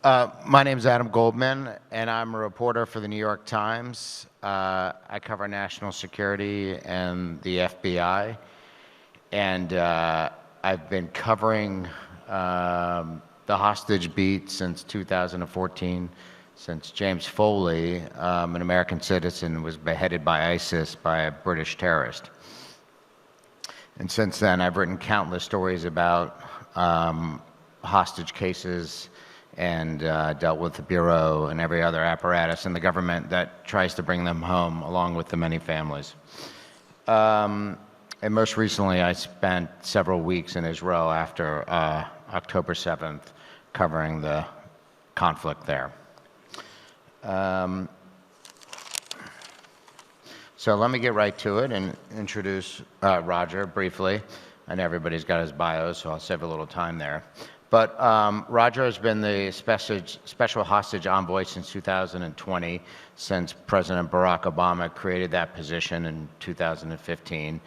My name is Adam Goldman, and I'm a reporter for the New York Times. I cover national security and the FBI, and I've been covering the hostage beat since 2014, since James Foley, an American citizen, was beheaded by ISIS by a British terrorist. And since then, I've written countless stories about hostage cases and dealt with the Bureau and every other apparatus in the government that tries to bring them home, along with the many families. And most recently, I spent several weeks in Israel after October 7th, covering the conflict there. So let me get right to it and introduce Roger briefly. I know everybody's got his bio, so I'll save a little time there. But Roger has been the special hostage envoy since 2020, since President Barack Obama created that position in 2015.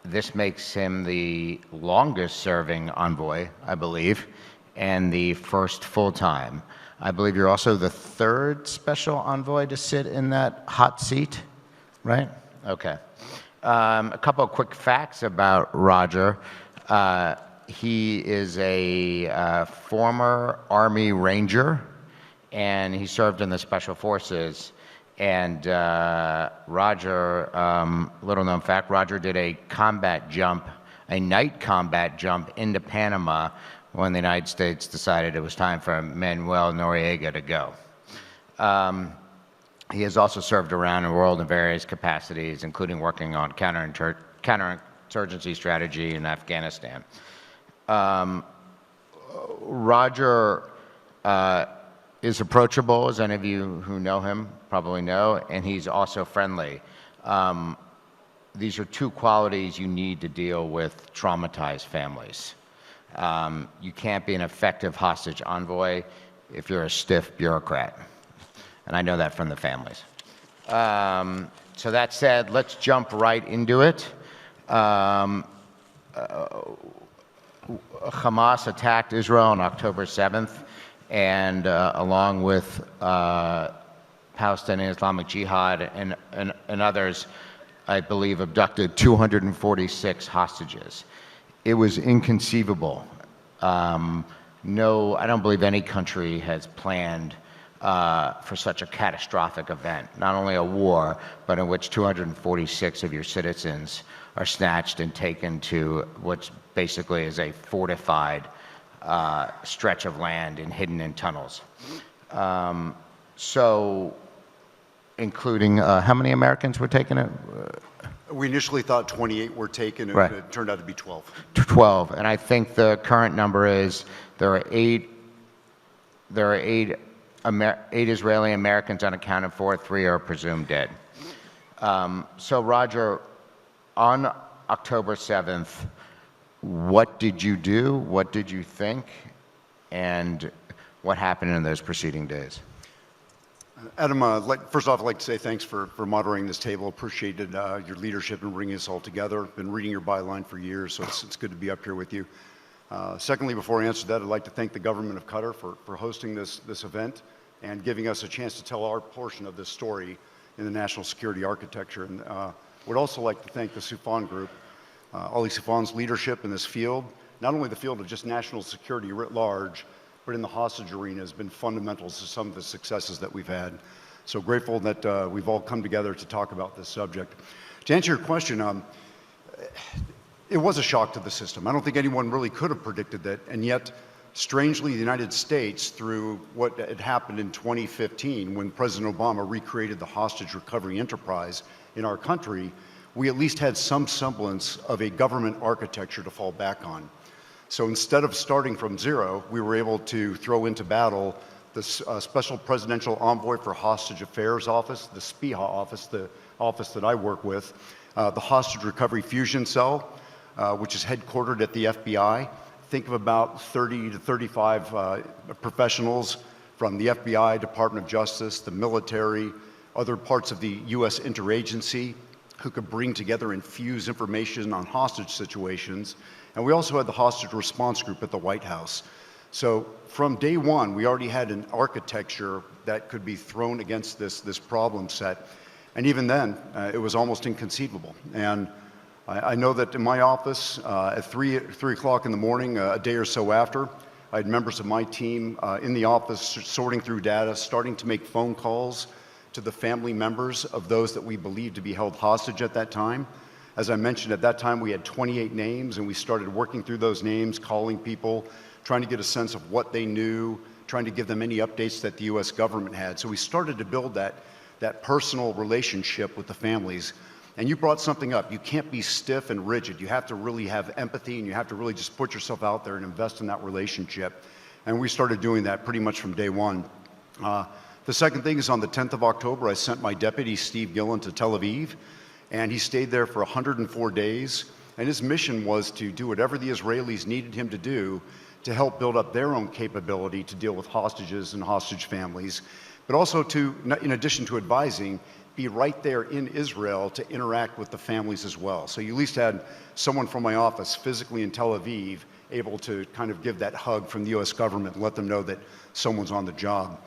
This makes him the longest serving envoy, I believe, and the first full-time. I believe you're also the third special envoy to sit in that hot seat, right? Okay. A couple of quick facts about Roger. He is a former Army Ranger, and he served in the Special Forces. And Roger, little known fact, Roger did a combat jump, a night combat jump into Panama when the United States decided it was time for Manuel Noriega to go. He has also served around the world in various capacities, including working on counterinsurgency strategy in Afghanistan. Roger is approachable, as any of you who know him probably know, and he's also friendly. These are two qualities you need to deal with traumatized families. You can't be an effective hostage envoy if you're a stiff bureaucrat. And I know that from the families. So that said, let's jump right into it. Hamas attacked Israel on October 7th, and along with Palestinian Islamic Jihad and others, I believe, abducted 246 hostages. It was inconceivable. No, I don't believe any country has planned for such a catastrophic event, not only a war, but in which 246 of your citizens are snatched and taken to what basically is a fortified stretch of land and hidden in tunnels. So, including, how many Americans were taken? We initially thought 28 were taken, and right. It turned out to be 12. 12, and I think the current number is there are eight Israeli Americans unaccounted for, 3 are presumed dead. So Roger, on October 7th, what did you do? What did you think? And what happened in those preceding days? Adam, first off, I'd like to say thanks for moderating this table. Appreciated your leadership in bringing us all together. Been reading your byline for years, so it's good to be up here with you. Secondly, before I answer that, I'd like to thank the government of Qatar for hosting this event and giving us a chance to tell our portion of this story in the national security architecture. And would also like to thank the Soufan group, Ali Soufan's leadership in this field, not only the field of just national security writ large, but in the hostage arena has been fundamental to some of the successes that we've had. So grateful that we've all come together to talk about this subject. To answer your question, it was a shock to the system. I don't think anyone really could have predicted that, and yet, strangely, the United States, through what had happened in 2015 when President Obama recreated the hostage recovery enterprise in our country, we at least had some semblance of a government architecture to fall back on. So instead of starting from zero, we were able to throw into battle the Special Presidential Envoy for Hostage Affairs Office, the SPIHA office, the office that I work with, the Hostage Recovery Fusion Cell, which is headquartered at the FBI. Think of about 30 to 35 professionals from the FBI, Department of Justice, the military, other parts of the U.S. interagency who could bring together and fuse information on hostage situations. And we also had the hostage response group at the White House. So from day one, we already had an architecture that could be thrown against this problem set. And even then, it was almost inconceivable. And I know that in my office, at 3 o'clock in the morning, a day or so after, I had members of my team in the office sorting through data, starting to make phone calls to the family members of those that we believed to be held hostage at that time. As I mentioned, at that time we had 28 names, and we started working through those names, calling people, trying to get a sense of what they knew, trying to give them any updates that the US government had. So we started to build that personal relationship with the families. And you brought something up. You can't be stiff and rigid. You have to really have empathy, and you have to really just put yourself out there and invest in that relationship. And we started doing that pretty much from day one. The second thing is on the 10th of October, I sent my deputy, Steve Gillen, to Tel Aviv, and he stayed there for 104 days. And his mission was to do whatever the Israelis needed him to do to help build up their own capability to deal with hostages and hostage families, but also to, in addition to advising, be right there in Israel to interact with the families as well. So you at least had someone from my office physically in Tel Aviv able to kind of give that hug from the US government and let them know that someone's on the job.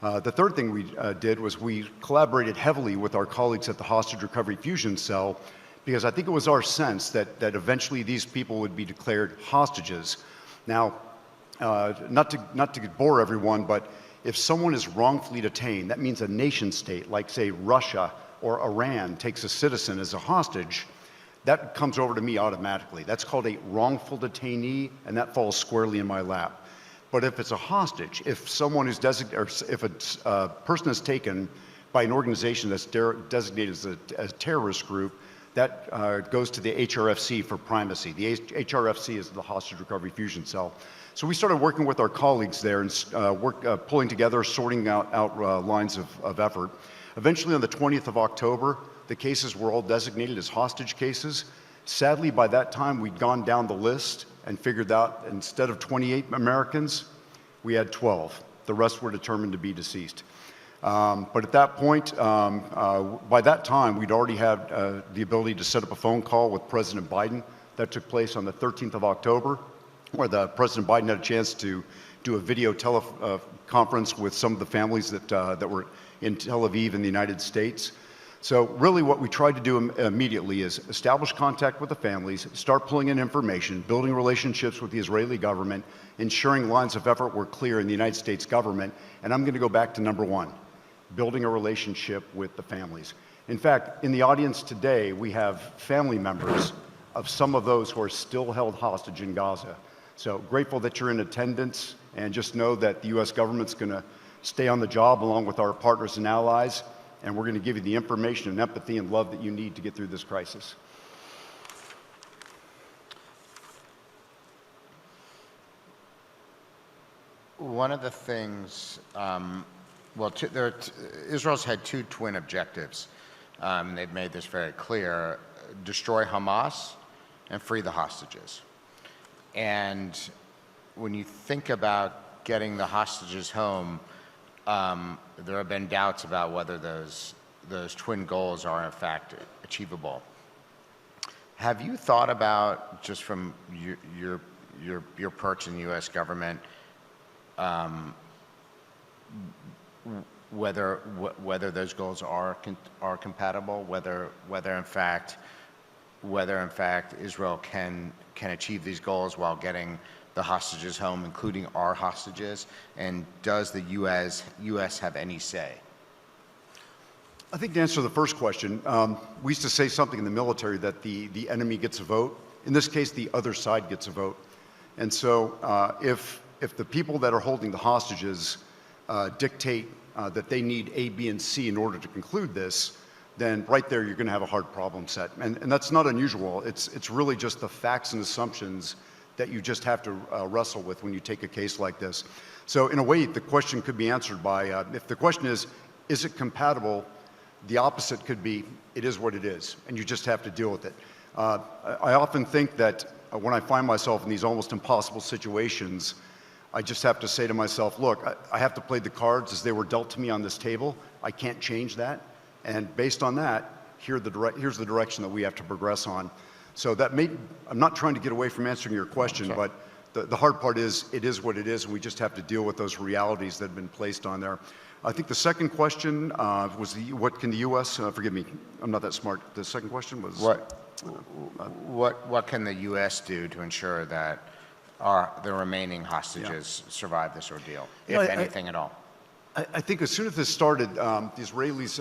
The third thing we did was we collaborated heavily with our colleagues at the Hostage Recovery Fusion Cell, because I think it was our sense that eventually these people would be declared hostages. Now, not to bore everyone, but if someone is wrongfully detained, that means a nation state, like say Russia or Iran, takes a citizen as a hostage, that comes over to me automatically. That's called a wrongful detainee, and that falls squarely in my lap. But if it's a hostage, if someone is if a person is taken by an organization that's designated as a terrorist group, that goes to the HRFC for primacy. The HRFC is the Hostage Recovery Fusion Cell. So we started working with our colleagues there and pulling together, sorting out lines of effort. Eventually, on the 20th of October, the cases were all designated as hostage cases. Sadly, by that time, we'd gone down the list and figured out instead of 28 Americans, we had 12. The rest were determined to be deceased. But at that point, by that time, we'd already had the ability to set up a phone call with President Biden. That took place on the 13th of October, where President Biden had a chance to do a video teleconference with some of the families that were in Tel Aviv in the United States. So really what we tried to do immediately is establish contact with the families, start pulling in information, building relationships with the Israeli government, ensuring lines of effort were clear in the United States government, and I'm going to go back to number one, building a relationship with the families. In fact, in the audience today, we have family members of some of those who are still held hostage in Gaza. So grateful that you're in attendance, and just know that the US government's going to stay on the job along with our partners and allies, and we're going to give you the information and empathy and love that you need to get through this crisis. One of the things, Israel's had two twin objectives. They've made this very clear: destroy Hamas and free the hostages. And when you think about getting the hostages home, there have been doubts about whether those twin goals are in fact achievable. Have you thought about, just from your perch in the U.S. government, whether those goals are compatible, whether in fact Israel can achieve these goals while getting the hostages home, including our hostages, and does the U.S. have any say? I think to answer the first question, we used to say something in the military that the enemy gets a vote. In this case, the other side gets a vote. And so if the people that are holding the hostages dictate that they need A, B, and C in order to conclude this, then right there you're going to have a hard problem set. And that's not unusual. It's really just the facts and assumptions that you just have to wrestle with when you take a case like this. So in a way, the question could be answered by, if the question is it compatible, the opposite could be, it is what it is, and you just have to deal with it. I often think that when I find myself in these almost impossible situations, I just have to say to myself, look, I have to play the cards as they were dealt to me on this table. I can't change that. And based on that, here's the direction that we have to progress on. So I'm not trying to get away from answering your question, but the hard part is, it is what it is, and we just have to deal with those realities that have been placed on there. I think the second question was what can the U.S. Forgive me, I'm not that smart. The second question was what can the U.S. do to ensure that the remaining hostages survive this ordeal, if anything at all? I think as soon as this started, the Israelis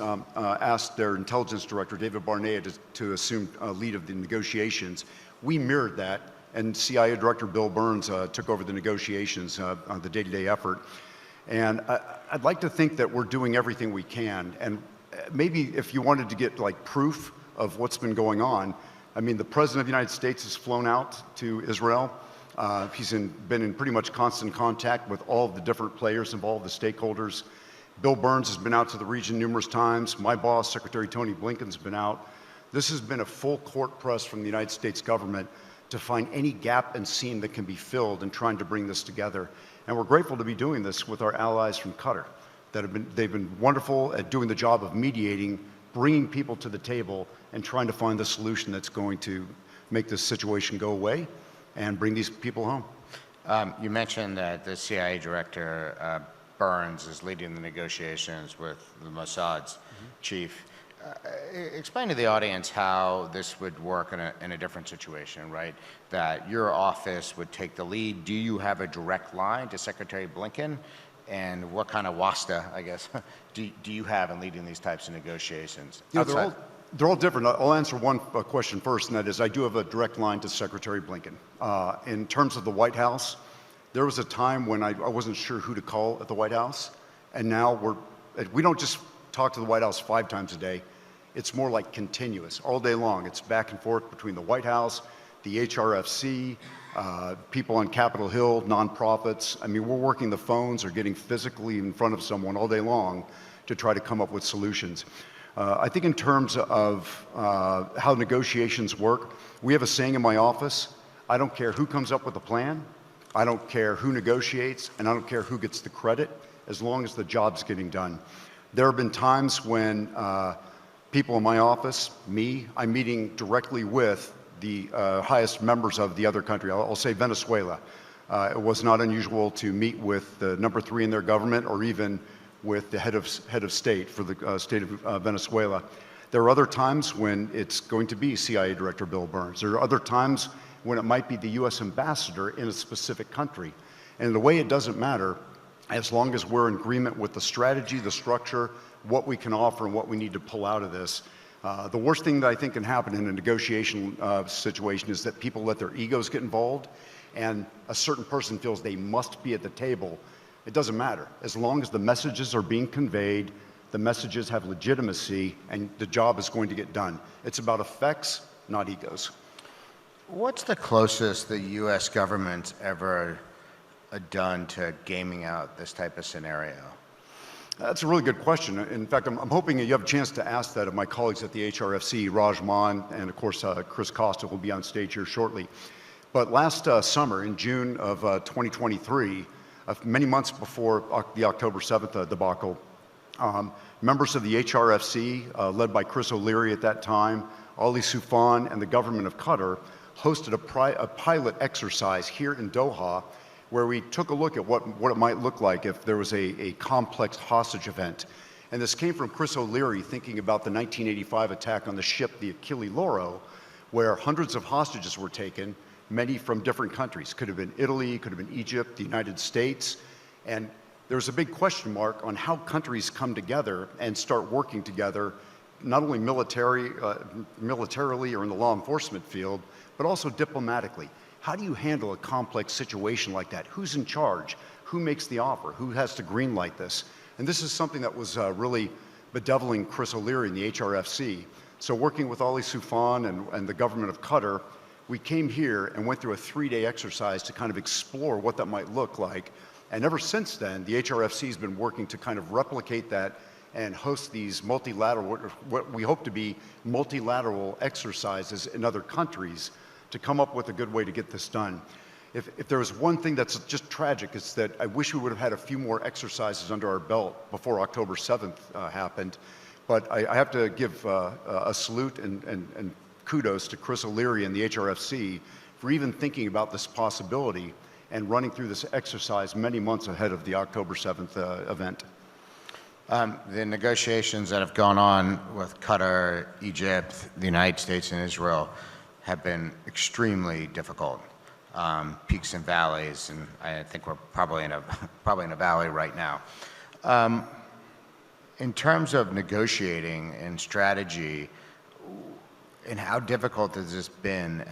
asked their intelligence director, David Barnea, to assume lead of the negotiations. We mirrored that, and CIA Director Bill Burns took over the negotiations on the day-to-day effort. And I'd like to think that we're doing everything we can. And maybe if you wanted to get like proof of what's been going on, I mean, the President of the United States has flown out to Israel. He's been in pretty much constant contact with all of the different players involved, the stakeholders. Bill Burns has been out to the region numerous times. My boss, Secretary Tony Blinken, has been out. This has been a full court press from the United States government to find any gap and seam that can be filled in trying to bring this together. And we're grateful to be doing this with our allies from Qatar. They've been wonderful at doing the job of mediating, bringing people to the table, and trying to find the solution that's going to make this situation go away and bring these people home. You mentioned that the CIA director, Burns, is leading the negotiations with the Mossad's chief. Explain to the audience how this would work in a different situation, right? That your office would take the lead. Do you have a direct line to Secretary Blinken? And what kind of wasta, I guess, do you have in leading these types of negotiations? You know, they're all different. I'll answer one question first, and that is I do have a direct line to Secretary Blinken. In terms of the White House, there was a time when I wasn't sure who to call at the White House, and now we don't just talk to the White House 5 times a day. It's more like continuous, all day long. It's back and forth between the White House, the HRFC, people on Capitol Hill, nonprofits. I mean, we're working the phones or getting physically in front of someone all day long to try to come up with solutions. I think in terms of how negotiations work, we have a saying in my office: I don't care who comes up with a plan, I don't care who negotiates, and I don't care who gets the credit, as long as the job's getting done. There have been times when people in my office, I'm meeting directly with the highest members of the other country. I'll say Venezuela. It was not unusual to meet with the number 3 in their government, or even with the head of state for the state of Venezuela. There are other times when it's going to be CIA Director Bill Burns. There are other times when it might be the U.S. ambassador in a specific country. And in a way, it doesn't matter, as long as we're in agreement with the strategy, the structure, what we can offer, and what we need to pull out of this. The worst thing that I think can happen in a negotiation situation is that people let their egos get involved, and a certain person feels they must be at the table. It doesn't matter. As long as the messages are being conveyed, the messages have legitimacy, and the job is going to get done. It's about effects, not egos. What's the closest the U.S. government's ever done to gaming out this type of scenario? That's a really good question. In fact, I'm hoping you have a chance to ask that of my colleagues at the HRFC, Raj Maan, and of course, Chris Costa will be on stage here shortly. But last summer, in June of 2023, many months before the October 7th debacle, members of the HRFC, led by Chris O'Leary at that time, Ali Soufan, and the government of Qatar, hosted a pilot exercise here in Doha, where we took a look at what it might look like if there was a complex hostage event. And this came from Chris O'Leary thinking about the 1985 attack on the ship, the Achille Lauro, where hundreds of hostages were taken, many from different countries. Could have been Italy, could have been Egypt, the United States. And there's a big question mark on how countries come together and start working together, not only militarily or in the law enforcement field, but also diplomatically. How do you handle a complex situation like that? Who's in charge? Who makes the offer? Who has to greenlight this? And this is something that was really bedeviling Chris O'Leary in the HRFC. So working with Ali Soufan and the government of Qatar, we came here and went through a 3-day exercise to kind of explore what that might look like. And ever since then, the HRFC has been working to kind of replicate that and host these multilateral, what we hope to be multilateral exercises in other countries to come up with a good way to get this done. If there was one thing that's just tragic, it's that I wish we would have had a few more exercises under our belt before October 7th happened. But I have to give a salute and kudos to Chris O'Leary and the HRFC for even thinking about this possibility and running through this exercise many months ahead of the October 7th event. The negotiations that have gone on with Qatar, Egypt, the United States, and Israel have been extremely difficult. Peaks and valleys, and I think we're probably in a valley right now. In terms of negotiating and strategy, and how difficult has this been?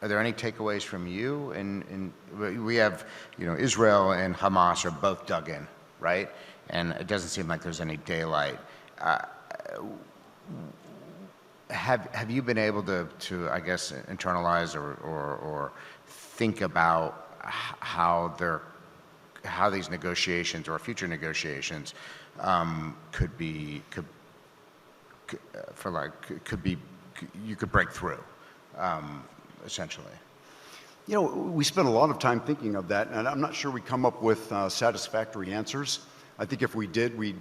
Are there any takeaways from you? And we have, Israel and Hamas are both dug in, right? And it doesn't seem like there's any daylight. Have you been able to I guess, internalize or think about how these negotiations or future negotiations you could break through, essentially? We spent a lot of time thinking of that, and I'm not sure we come up with satisfactory answers. I think if we did, we'd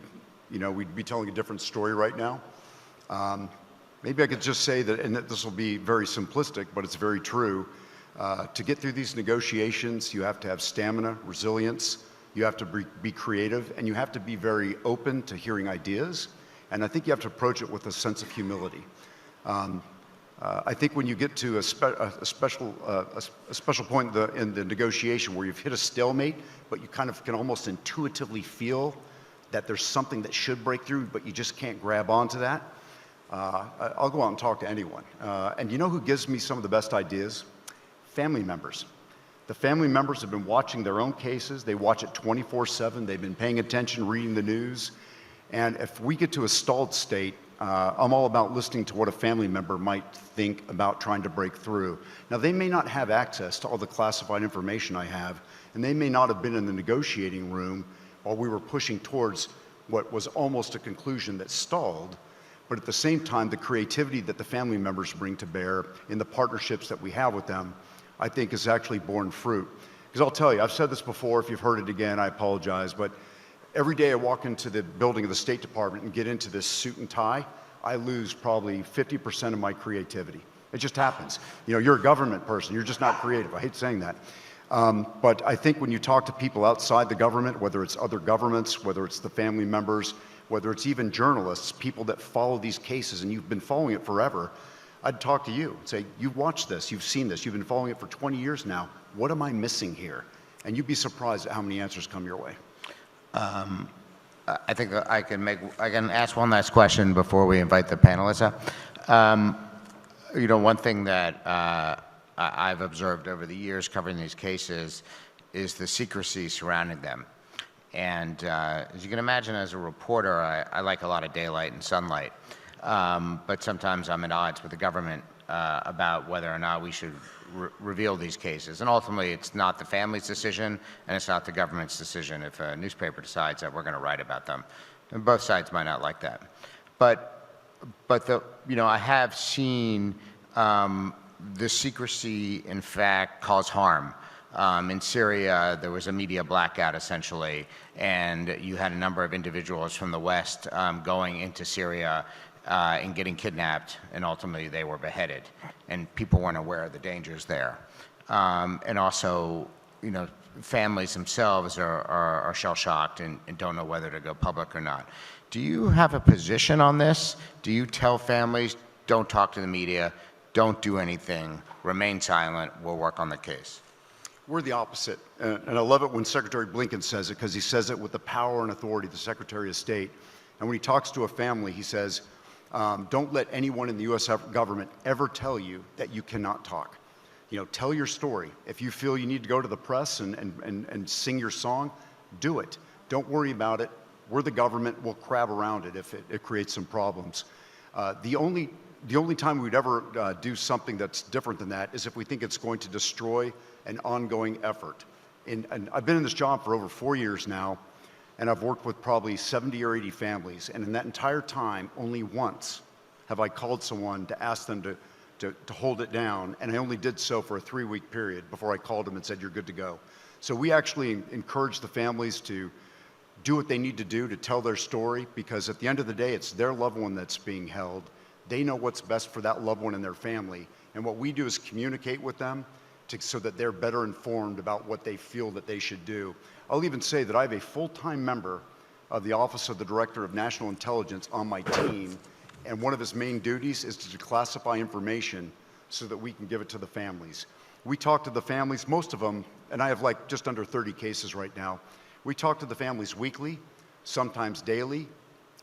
be telling a different story right now. Maybe I could just say that, and this will be very simplistic, but it's very true. To get through these negotiations, you have to have stamina, resilience, you have to be creative, and you have to be very open to hearing ideas. And I think you have to approach it with a sense of humility. I think when you get to a special point in the negotiation where you've hit a stalemate, but you kind of can almost intuitively feel that there's something that should break through, but you just can't grab onto that, I'll go out and talk to anyone. And you know who gives me some of the best ideas? Family members. The family members have been watching their own cases. They watch it 24/7. They've been paying attention, reading the news. And if we get to a stalled state, I'm all about listening to what a family member might think about trying to break through. Now, they may not have access to all the classified information I have, and they may not have been in the negotiating room while we were pushing towards what was almost a conclusion that stalled. But at the same time, the creativity that the family members bring to bear in the partnerships that we have with them, I think has actually borne fruit. Because I'll tell you, I've said this before, if you've heard it again, I apologize, but every day I walk into the building of the State Department and get into this suit and tie, I lose probably 50% of my creativity. It just happens. You're a government person, you're just not creative. I hate saying that. But I think when you talk to people outside the government, whether it's other governments, whether it's the family members, whether it's even journalists, people that follow these cases, and you've been following it forever, I'd talk to you and say, you've watched this, you've seen this, you've been following it for 20 years now. What am I missing here? And you'd be surprised at how many answers come your way. I think I can ask one last question before we invite the panelists up. One thing that I've observed over the years covering these cases is the secrecy surrounding them. And as you can imagine, as a reporter, I like a lot of daylight and sunlight. But sometimes I'm at odds with the government about whether or not we should reveal these cases. And ultimately, it's not the family's decision, and it's not the government's decision if a newspaper decides that we're going to write about them. And both sides might not like that. But I have seen the secrecy, in fact, cause harm. In Syria, there was a media blackout, essentially, and you had a number of individuals from the West going into Syria and getting kidnapped, and ultimately they were beheaded, and people weren't aware of the dangers there. And also, families themselves are shell-shocked and don't know whether to go public or not. Do you have a position on this? Do you tell families, don't talk to the media, don't do anything, remain silent, we'll work on the case? We're the opposite. And I love it when Secretary Blinken says it, because he says it with the power and authority of the Secretary of State. And when he talks to a family, he says, don't let anyone in the U.S. government ever tell you that you cannot talk. Tell your story. If you feel you need to go to the press and sing your song, do it. Don't worry about it. We're the government. We'll crab around it if it creates some problems. The only time we'd ever do something that's different than that is if we think it's going to destroy an ongoing effort. And I've been in this job for over 4 years now, and I've worked with probably 70 or 80 families. And in that entire time, only once have I called someone to ask them to hold it down. And I only did so for a 3-week period before I called them and said, you're good to go. So we actually encourage the families to do what they need to do to tell their story, because at the end of the day, it's their loved one that's being held. They know what's best for that loved one and their family. And what we do is communicate with them so that they're better informed about what they feel that they should do. I'll even say that I have a full-time member of the Office of the Director of National Intelligence on my team, and one of his main duties is to declassify information so that we can give it to the families. We talk to the families, most of them, and I have like just under 30 cases right now. We talk to the families weekly, sometimes daily,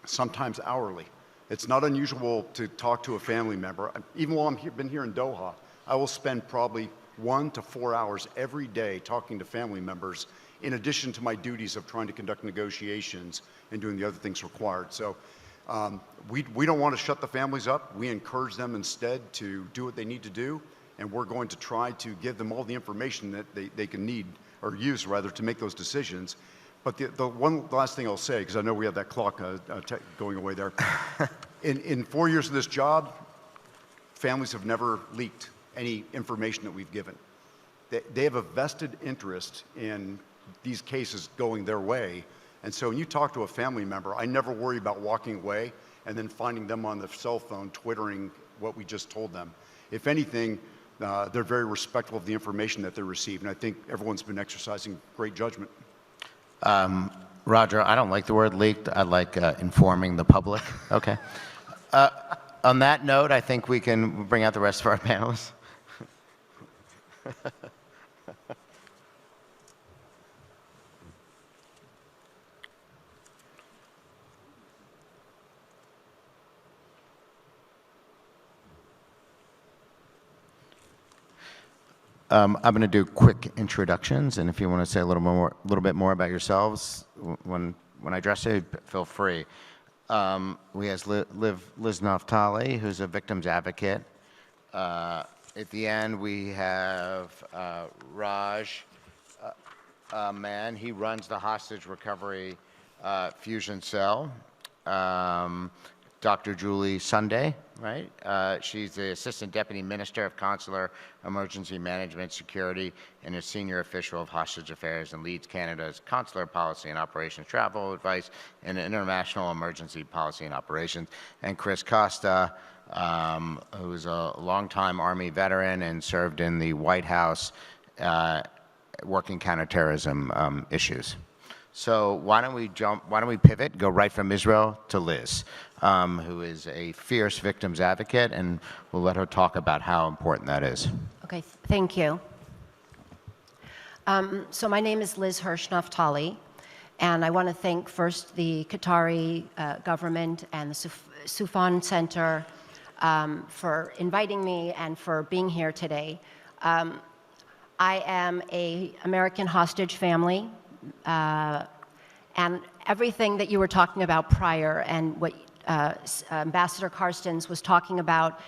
sometimes hourly. It's not unusual to talk to a family member. Even while I've been here in Doha, I will spend probably 1 to 4 hours every day talking to family members, in addition to my duties of trying to conduct negotiations and doing the other things required. So we don't want to shut the families up. We encourage them instead to do what they need to do, and we're going to try to give them all the information that they can need, or use rather, to make those decisions. But the one last thing I'll say, because I know we have that clock going away there. In 4 years of this job, families have never leaked any information that we've given. They have a vested interest in these cases going their way. And so when you talk to a family member, I never worry about walking away and then finding them on the cell phone twittering what we just told them. If anything, they're very respectful of the information that they receive, and I think everyone's been exercising great judgment. Roger, I don't like the word leaked. I like informing the public. Okay. On that note, I think we can bring out the rest of our panelists. I'm going to do quick introductions, and if you want to say a little bit more about yourselves when I address you, feel free. We have Liz Naftali, who's a victims advocate. At the end, we have Raj Mann. He runs the hostage recovery fusion cell. Dr. Julie Sunday, right? She's the Assistant Deputy Minister of Consular Emergency Management Security and a Senior Official of Hostage Affairs, and leads Canada's Consular Policy and Operations Travel Advice and International Emergency Policy and Operations. And Chris Costa, who's a longtime Army veteran and served in the White House working counterterrorism issues. So why don't we pivot, go right from Israel to Liz, who is a fierce victims advocate, and we'll let her talk about how important that is. Okay, thank you. So my name is Liz Hirsch Naftali, and I want to thank first the Qatari government and the Soufan Center for inviting me and for being here today. I am an American hostage family. And everything that you were talking about prior, and what Ambassador Carstens was talking about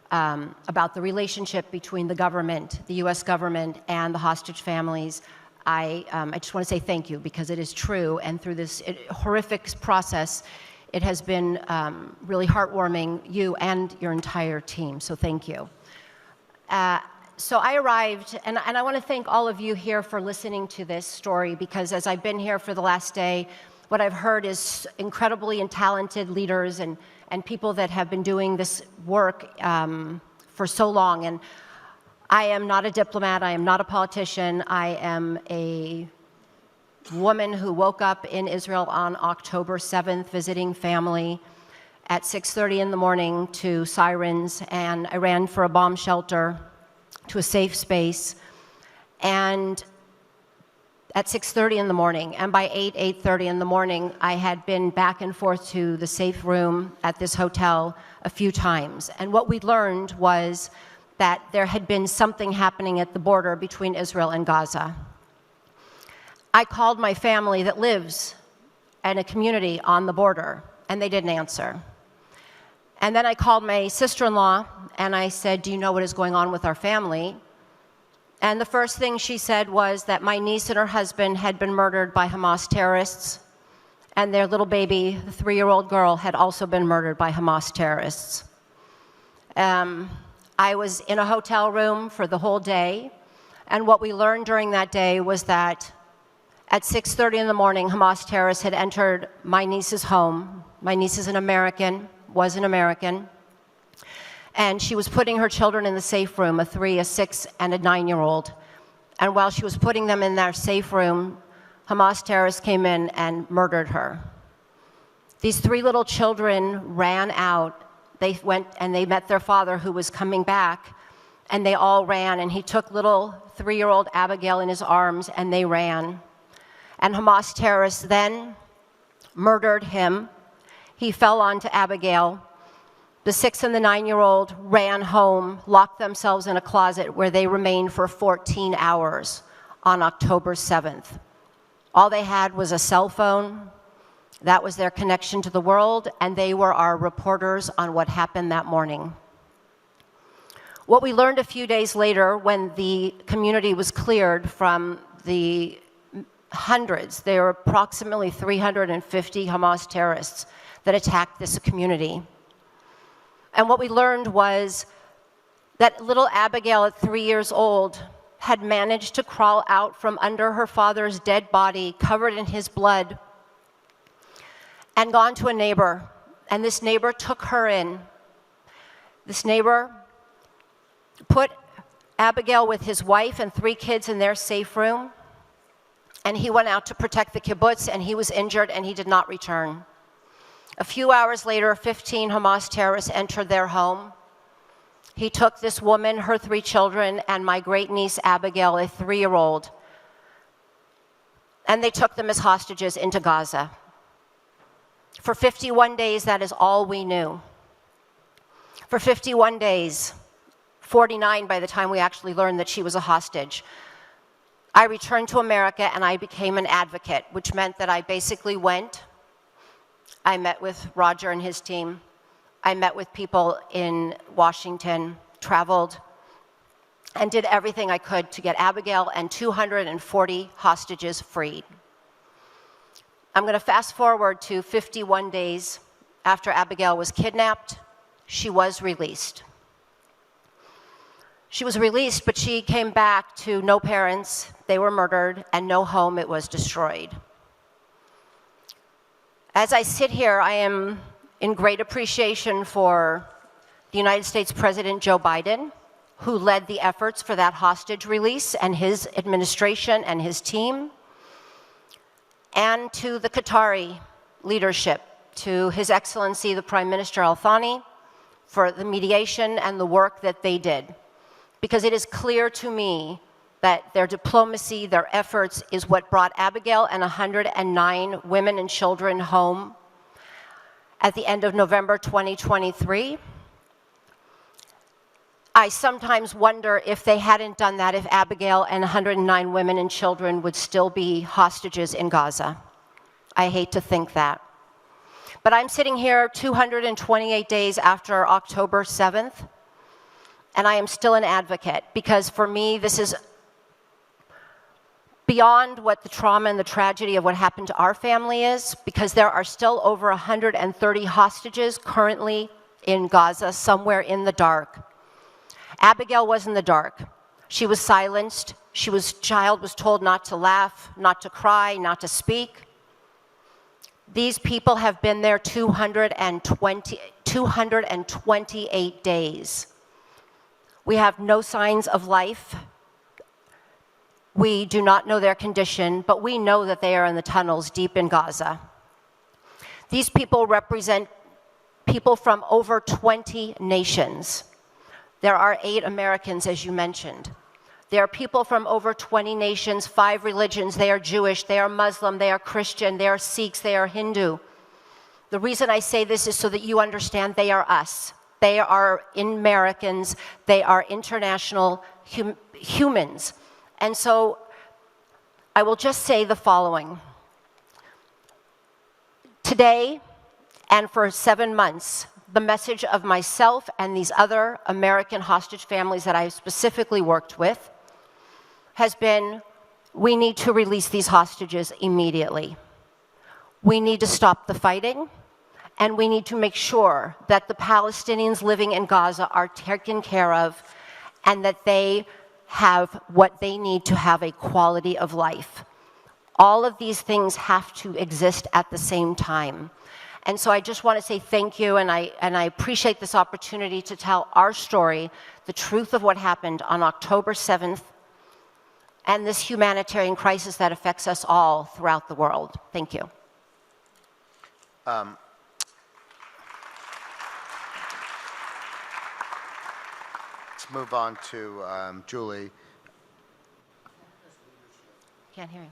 the relationship between the government, the U.S. government, and the hostage families, I just want to say thank you, because it is true, and through this horrific process, it has been really heartwarming, you and your entire team, so thank you. So I arrived, and I want to thank all of you here for listening to this story, because as I've been here for the last day, what I've heard is incredibly talented leaders and people that have been doing this work for so long. And I am not a diplomat, I am not a politician, I am a woman who woke up in Israel on October 7th, visiting family at 6:30 in the morning to sirens, and I ran for a bomb shelter to a safe space, and at 6:30 in the morning, and by 8:30 in the morning, I had been back and forth to the safe room at this hotel a few times. And what we learned was that there had been something happening at the border between Israel and Gaza. I called my family that lives in a community on the border, and they didn't answer. And then I called my sister-in-law, and I said, do you know what is going on with our family? And the first thing she said was that my niece and her husband had been murdered by Hamas terrorists, and their little baby, the 3-year-old girl, had also been murdered by Hamas terrorists. I was in a hotel room for the whole day, and what we learned during that day was that at 6:30 in the morning, Hamas terrorists had entered my niece's home. My niece is an American, was an American, and she was putting her children in the safe room, a 3, a 6, and a 9-year-old. And while she was putting them in their safe room, Hamas terrorists came in and murdered her. These 3 little children ran out. They went and they met their father, who was coming back, and they all ran, and he took little 3-year-old Abigail in his arms, and they ran. And Hamas terrorists then murdered him. He fell onto Abigail. The 6 and the 9-year-old ran home, locked themselves in a closet where they remained for 14 hours on October 7th. All they had was a cell phone. That was their connection to the world, and they were our reporters on what happened that morning. What we learned a few days later, when the community was cleared from the hundreds, there were approximately 350 Hamas terrorists that attacked this community. And what we learned was that little Abigail at 3 years old had managed to crawl out from under her father's dead body, covered in his blood, and gone to a neighbor. And this neighbor took her in. This neighbor put Abigail with his wife and 3 kids in their safe room, and he went out to protect the kibbutz, and he was injured, and he did not return. A few hours later, 15 Hamas terrorists entered their home. He took this woman, her 3 children, and my great-niece Abigail, a 3-year-old, and they took them as hostages into Gaza. For 51 days, that is all we knew. For 51 days, 49 by the time we actually learned that she was a hostage, I returned to America and I became an advocate, which meant that I basically went. I met with Roger and his team. I met with people in Washington, traveled, and did everything I could to get Abigail and 240 hostages freed. I'm going to fast forward to 51 days after Abigail was kidnapped. She was released. She was released, but she came back to no parents. They were murdered, and no home. It was destroyed. As I sit here, I am in great appreciation for the United States President Joe Biden, who led the efforts for that hostage release, and his administration and his team, and to the Qatari leadership, to His Excellency the Prime Minister Al Thani, for the mediation and the work that they did. Because it is clear to me that their diplomacy, their efforts, is what brought Abigail and 109 women and children home at the end of November 2023. I sometimes wonder if they hadn't done that, if Abigail and 109 women and children would still be hostages in Gaza. I hate to think that. But I'm sitting here 228 days after October 7th, and I am still an advocate, because for me, this is beyond what the trauma and the tragedy of what happened to our family is, because there are still over 130 hostages currently in Gaza, somewhere in the dark. Abigail was in the dark. She was silenced. Child was told not to laugh, not to cry, not to speak. These people have been there 228 days. We have no signs of life. We do not know their condition, but we know that they are in the tunnels deep in Gaza. These people represent people from over 20 nations. There are 8 Americans, as you mentioned. There are people from over 20 nations, 5 religions. They are Jewish, they are Muslim, they are Christian, they are Sikhs, they are Hindu. The reason I say this is so that you understand they are us. They are Americans, they are international humans. And so I will just say the following. Today, and for 7 months, the message of myself and these other American hostage families that I specifically worked with has been, we need to release these hostages immediately. We need to stop the fighting, and we need to make sure that the Palestinians living in Gaza are taken care of and that they have what they need to have a quality of life. All of these things have to exist at the same time. And so I just want to say thank you, and I appreciate this opportunity to tell our story, the truth of what happened on October 7th, and this humanitarian crisis that affects us all throughout the world. Thank you. Let's move on to Julie. Can't hear you.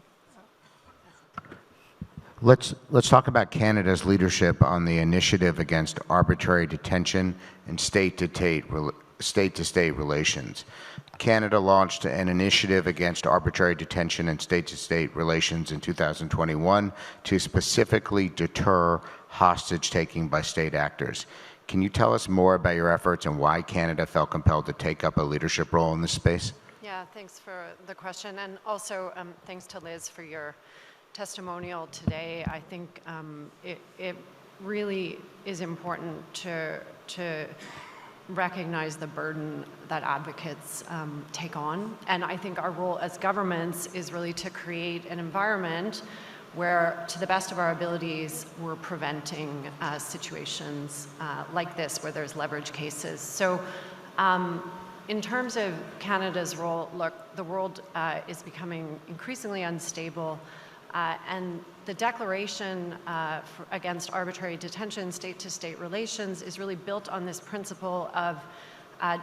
Let's talk about Canada's leadership on the initiative against arbitrary detention and state-to-state relations. Canada launched an initiative against arbitrary detention and state-to-state relations in 2021 to specifically deter hostage-taking by state actors. Can you tell us more about your efforts and why Canada felt compelled to take up a leadership role in this space? Yeah, thanks for the question, and also thanks to Liz for your testimonial today. I think it really is important to recognize the burden that advocates take on. And I think our role as governments is really to create an environment where, to the best of our abilities, we're preventing situations like this where there's leverage cases. So in terms of Canada's role, look, the world is becoming increasingly unstable. And the declaration against arbitrary detention, state-to-state relations, is really built on this principle of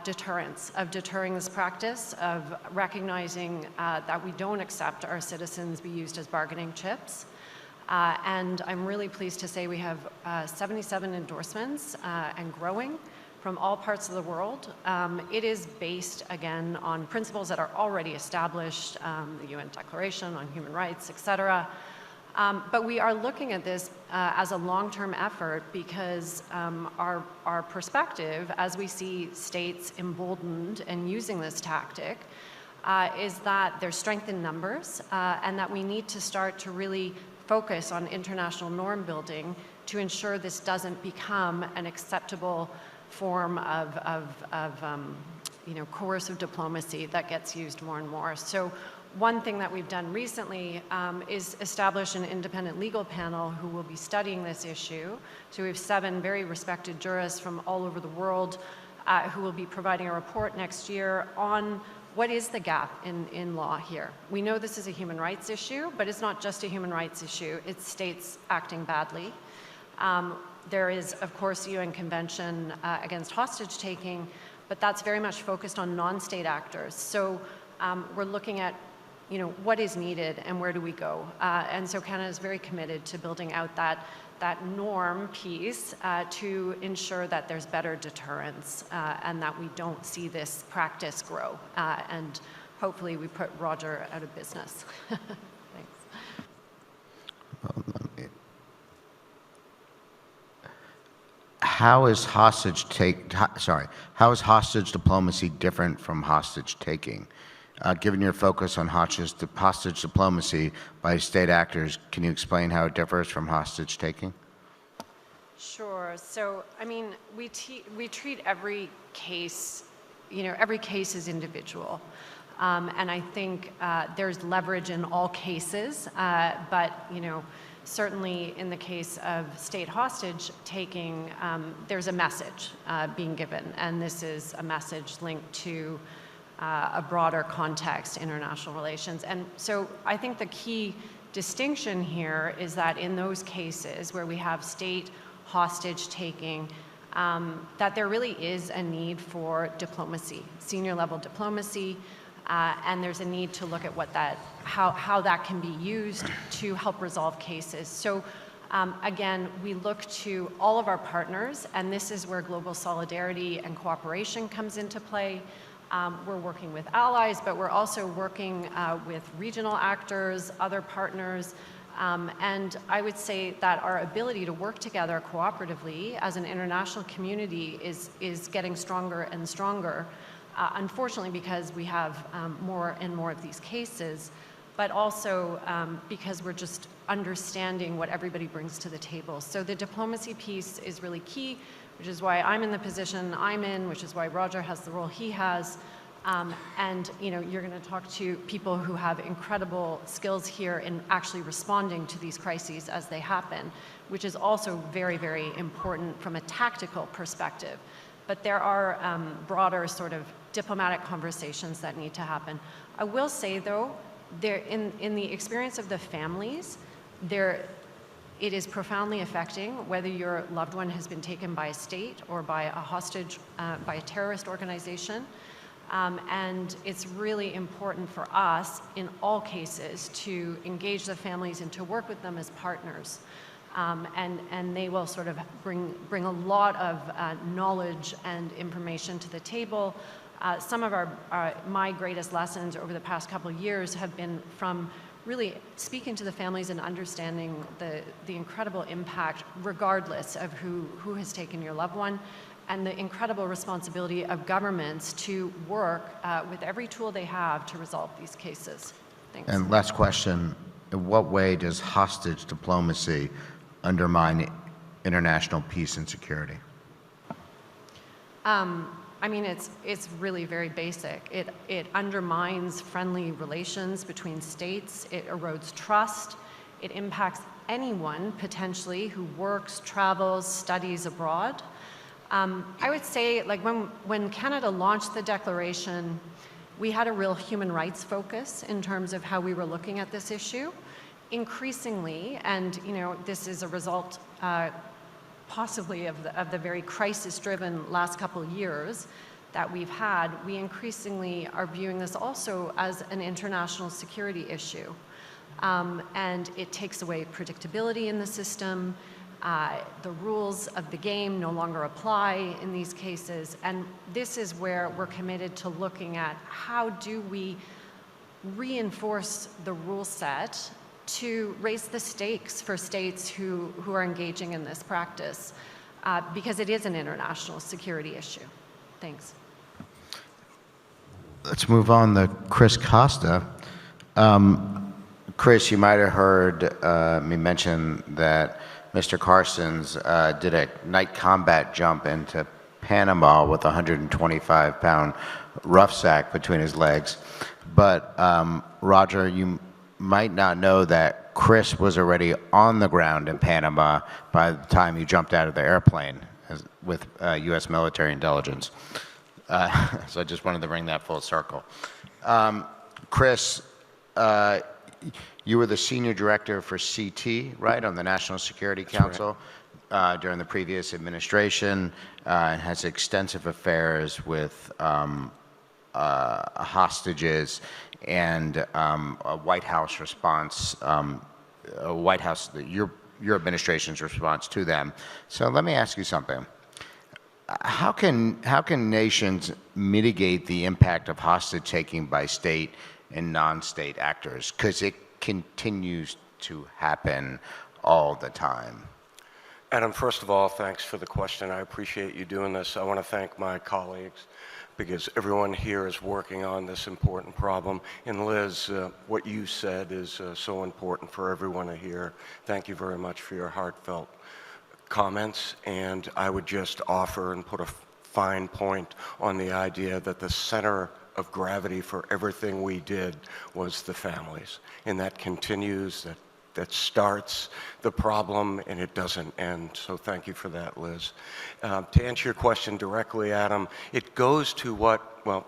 deterrence, of deterring this practice, of recognizing that we don't accept our citizens be used as bargaining chips. And I'm really pleased to say we have 77 endorsements and growing from all parts of the world. It is based, again, on principles that are already established, the UN Declaration on Human Rights, et cetera. But we are looking at this as a long-term effort because our perspective, as we see states emboldened and using this tactic, is that there's strength in numbers and that we need to start to really focus on international norm building to ensure this doesn't become an acceptable form of coercive diplomacy that gets used more and more. So one thing that we've done recently is establish an independent legal panel who will be studying this issue. So we have 7 very respected jurists from all over the world who will be providing a report next year on what is the gap in law here. We know this is a human rights issue, but it's not just a human rights issue. It's states acting badly. There is, of course, the UN Convention against hostage-taking, but that's very much focused on non-state actors. So we're looking at, what is needed and where do we go? And so Canada is very committed to building out that norm piece to ensure that there's better deterrence and that we don't see this practice grow. And hopefully we put Roger out of business. Thanks. How is hostage diplomacy different from hostage taking? Given your focus on hostage diplomacy by state actors, can you explain how it differs from hostage taking? Sure. So, I mean, we treat every case, every case is individual. And I think there's leverage in all cases, but, certainly in the case of state hostage taking, there's a message being given, and this is a message linked to a broader context, international relations. And so I think the key distinction here is that in those cases where we have state hostage taking, that there really is a need for diplomacy, senior level diplomacy, and there's a need to look at how that can be used to help resolve cases. So again, we look to all of our partners, and this is where global solidarity and cooperation comes into play. We're working with allies, but we're also working with regional actors, other partners, and I would say that our ability to work together cooperatively as an international community is getting stronger and stronger. Unfortunately, because we have more and more of these cases, but also because we're just understanding what everybody brings to the table. So the diplomacy piece is really key, which is why I'm in the position I'm in, which is why Roger has the role he has. And you're going to talk to people who have incredible skills here in actually responding to these crises as they happen, which is also very, very important from a tactical perspective. But there are broader sort of diplomatic conversations that need to happen. I will say, though, in the experience of the families, it is profoundly affecting whether your loved one has been taken by a state or by a hostage, by a terrorist organization. And it's really important for us in all cases to engage the families and to work with them as partners. And they will sort of bring a lot of knowledge and information to the table. Some of my greatest lessons over the past couple of years have been from really speaking to the families and understanding the incredible impact, regardless of who has taken your loved one, and the incredible responsibility of governments to work with every tool they have to resolve these cases. Thanks. And last question, in what way does hostage diplomacy undermine international peace and security? I mean, it's really very basic. It undermines friendly relations between states. It erodes trust. It impacts anyone, potentially, who works, travels, studies abroad. I would say, like, when Canada launched the declaration, we had a real human rights focus in terms of how we were looking at this issue. Increasingly, and this is a result possibly of the very crisis-driven last couple years that we've had, we increasingly are viewing this also as an international security issue. And it takes away predictability in the system. The rules of the game no longer apply in these cases. And this is where we're committed to looking at how do we reinforce the rule set to raise the stakes for states who are engaging in this practice, because it is an international security issue. Thanks. Let's move on to Chris Costa. Chris, you might have heard me mention that Mr. Carstens did a night combat jump into Panama with a 125-pound rucksack between his legs. But Roger, you might not know that Chris was already on the ground in Panama by the time you jumped out of the airplane with U.S. military intelligence. So I just wanted to bring that full circle. Chris, you were the senior director for CT, right, on the National Security Council during the previous administration, and has extensive affairs with hostages and a White House response, your administration's response to them. So let me ask you something. How can nations mitigate the impact of hostage taking by state and non-state actors? Because it continues to happen all the time. Adam, first of all, thanks for the question. I appreciate you doing this. I want to thank my colleagues because everyone here is working on this important problem. And Liz, what you said is so important for everyone to hear. Thank you very much for your heartfelt comments. And I would just offer and put a fine point on the idea that the center of gravity for everything we did was the families. And that continues, that starts the problem and it doesn't end. So thank you for that, Liz. To answer your question directly, Adam, it goes to what, well,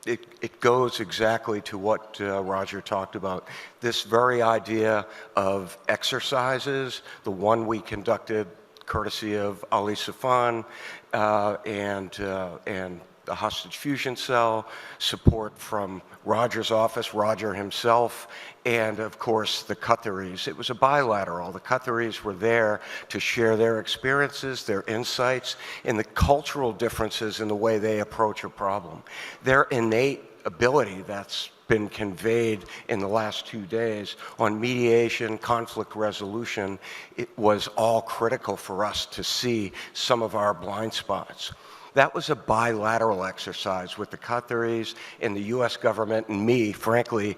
it goes exactly to what Roger talked about. This very idea of exercises, the one we conducted courtesy of Ali Soufan and the hostage fusion cell, support from Roger's office, Roger himself, and of course the Qataris. It was a bilateral. The Qataris were there to share their experiences, their insights, and the cultural differences in the way they approach a problem. Their innate ability that's been conveyed in the last 2 days on mediation, conflict resolution, it was all critical for us to see some of our blind spots. That was a bilateral exercise with the Qataris and the U.S. government and me, frankly,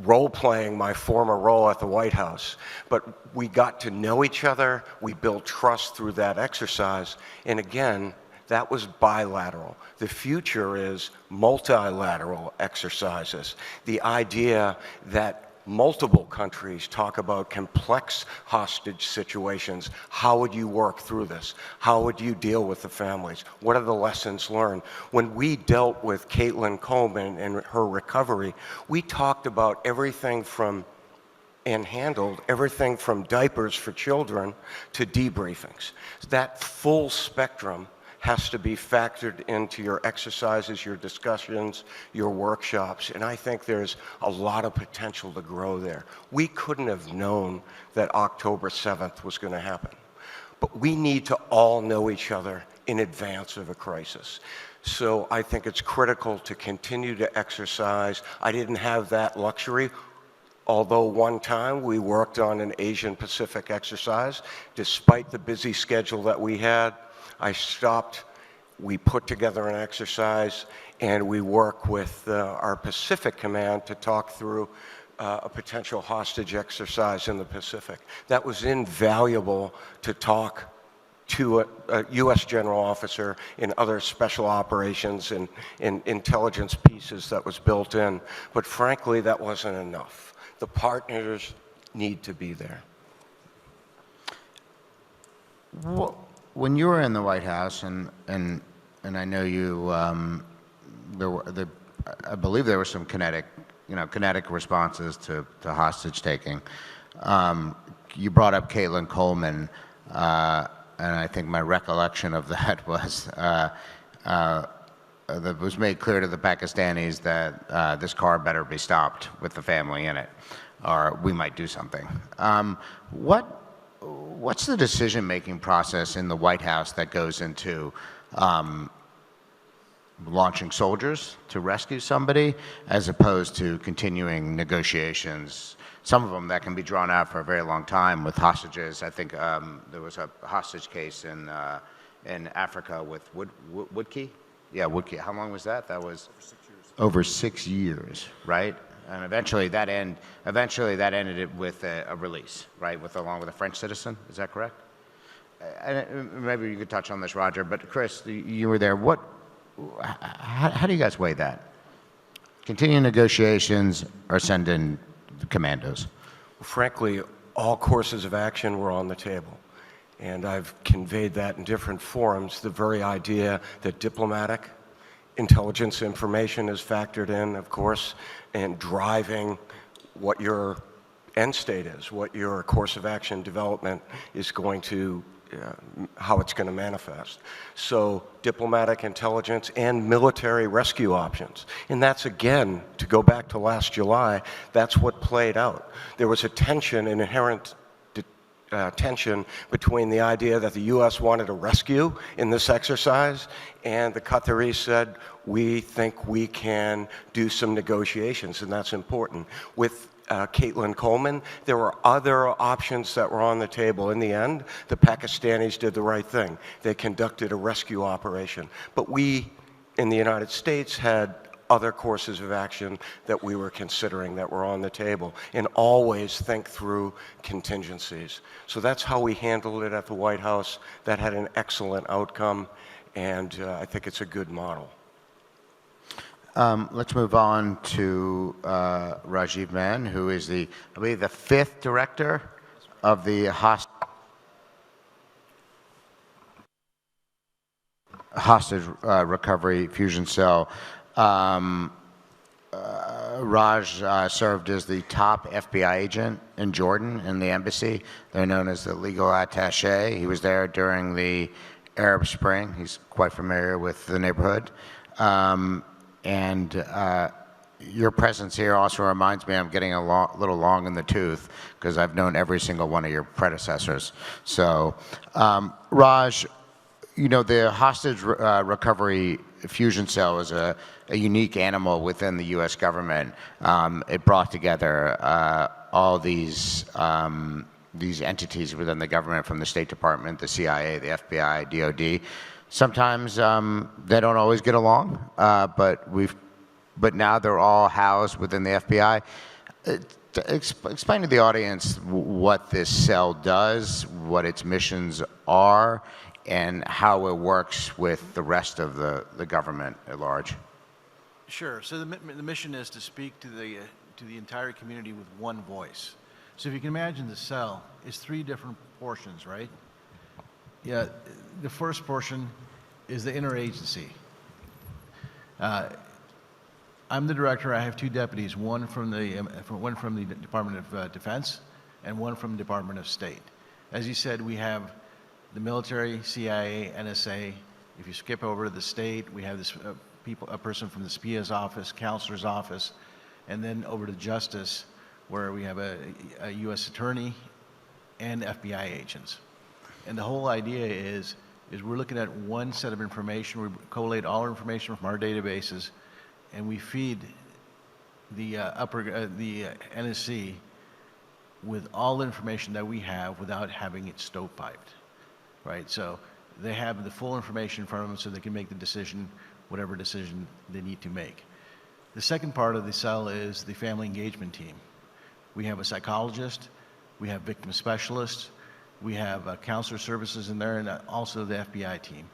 role-playing my former role at the White House. But we got to know each other. We built trust through that exercise. And again, That was bilateral. The future is multilateral exercises. The idea that multiple countries talk about complex hostage situations. How would you work through this? How would you deal with the families? What are the lessons learned? When we dealt with Caitlin Coleman and her recovery, we talked about everything from and handled everything from diapers for children to debriefings. That full spectrum has to be factored into your exercises, your discussions, your workshops, and I think there's a lot of potential to grow there. We couldn't have known that October 7th was going to happen, but we need to all know each other in advance of a crisis. So I think it's critical to continue to exercise. I didn't have that luxury. Although one time we worked on an Asian Pacific exercise, despite the busy schedule that we had, I stopped, we put together an exercise, and we work with our Pacific Command to talk through a potential hostage exercise in the Pacific. That was invaluable to talk to a U.S. general officer in other special operations and intelligence pieces that was built in. But frankly, that wasn't enough. The partners need to be there. When you were in the White House, and I know you, I believe there were some kinetic responses to hostage taking. You brought up Caitlin Coleman, and I think my recollection of that was that was made clear to the Pakistanis that this car better be stopped with the family in it, or we might do something. What's the decision-making process in the White House that goes into launching soldiers to rescue somebody, as opposed to continuing negotiations? Some of them that can be drawn out for a very long time with hostages. I think there was a hostage case in Africa with Woodkey. Yeah, Woodkey. How long was that? That was over 6 years, right? And eventually that ended it with a release, right? Along with a French citizen. Is that correct? And maybe you could touch on this, Roger. But Chris, you were there. How do you guys weigh that? Continue negotiations or send in commandos? Frankly, all courses of action were on the table. And I've conveyed that in different forums, the very idea that diplomatic intelligence information is factored in, of course, and driving what your end state is, what your course of action development is going to, how it's going to manifest. So diplomatic intelligence and military rescue options. And that's, again, to go back to last July, that's what played out. There was a tension, an inherent tension between the idea that the U.S. wanted a rescue in this exercise, and the Qataris said, we think we can do some negotiations, and that's important. With Caitlin Coleman, there were other options that were on the table. In the end, the Pakistanis did the right thing. They conducted a rescue operation. But we, in the United States, had other courses of action that we were considering that were on the table, and always think through contingencies. So that's how we handled it at the White House. That had an excellent outcome, and I think it's a good model. Let's move on to Rajiv Mann, who is I believe the 5th director of the hostage recovery fusion cell. Raj served as the top FBI agent in Jordan in the embassy. They're known as the legal attaché. He was there during the Arab Spring. He's quite familiar with the neighborhood. And your presence here also reminds me I'm getting a little long in the tooth, because I've known every single one of your predecessors. So, Raj, the hostage recovery fusion cell is a unique animal within the U.S. government. It brought together all these entities within the government, from the State Department, the CIA, the FBI, DOD. Sometimes they don't always get along, but now they're all housed within the FBI. Explain to the audience what this cell does, what its missions are, and how it works with the rest of the government at large. Sure. So the mission is to speak to the entire community with one voice. So if you can imagine the cell is 3 different portions, right? Yeah. The first portion is the interagency. I'm the director. I have 2 deputies, one from the Department of Defense and one from the Department of State. As you said, we have the military, CIA, NSA. If you skip over to the state, we have this a person from the SPIA's office, counselor's office, and then over to justice, where we have a U.S. attorney and FBI agents. And the whole idea is we're looking at one set of information. We collate all our information from our databases, and we feed the NSC with all the information that we have without having it stovepiped, right? So they have the full information in front of them so they can make the decision, whatever decision they need to make. The second part of the cell is the family engagement team. We have a psychologist, we have victim specialists, we have counselor services in there, and also the FBI team.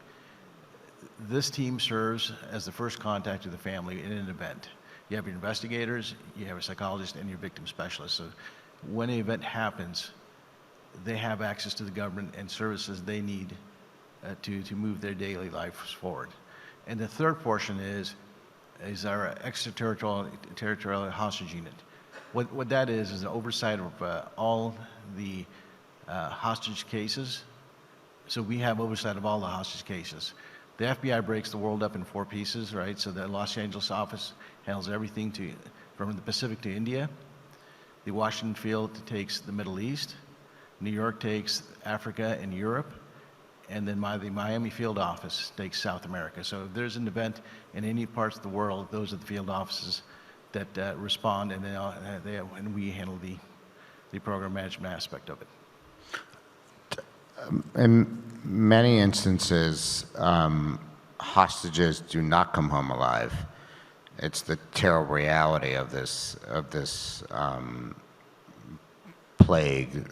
This team serves as the first contact to the family in an event. You have your investigators, you have a psychologist, and your victim specialist. So when an event happens, they have access to the government and services they need to move their daily lives forward. And the third portion is our extraterritorial hostage unit. What that is an oversight of all the hostage cases. So we have oversight of all the hostage cases. The FBI breaks the world up in 4 pieces, right? So the Los Angeles office handles everything from the Pacific to India. The Washington field takes the Middle East. New York takes Africa and Europe. And then the Miami field office takes South America. So if there's an event in any parts of the world, those are the field offices that respond, and and we handle the program management aspect of it. In many instances, hostages do not come home alive. It's the terrible reality of this plague.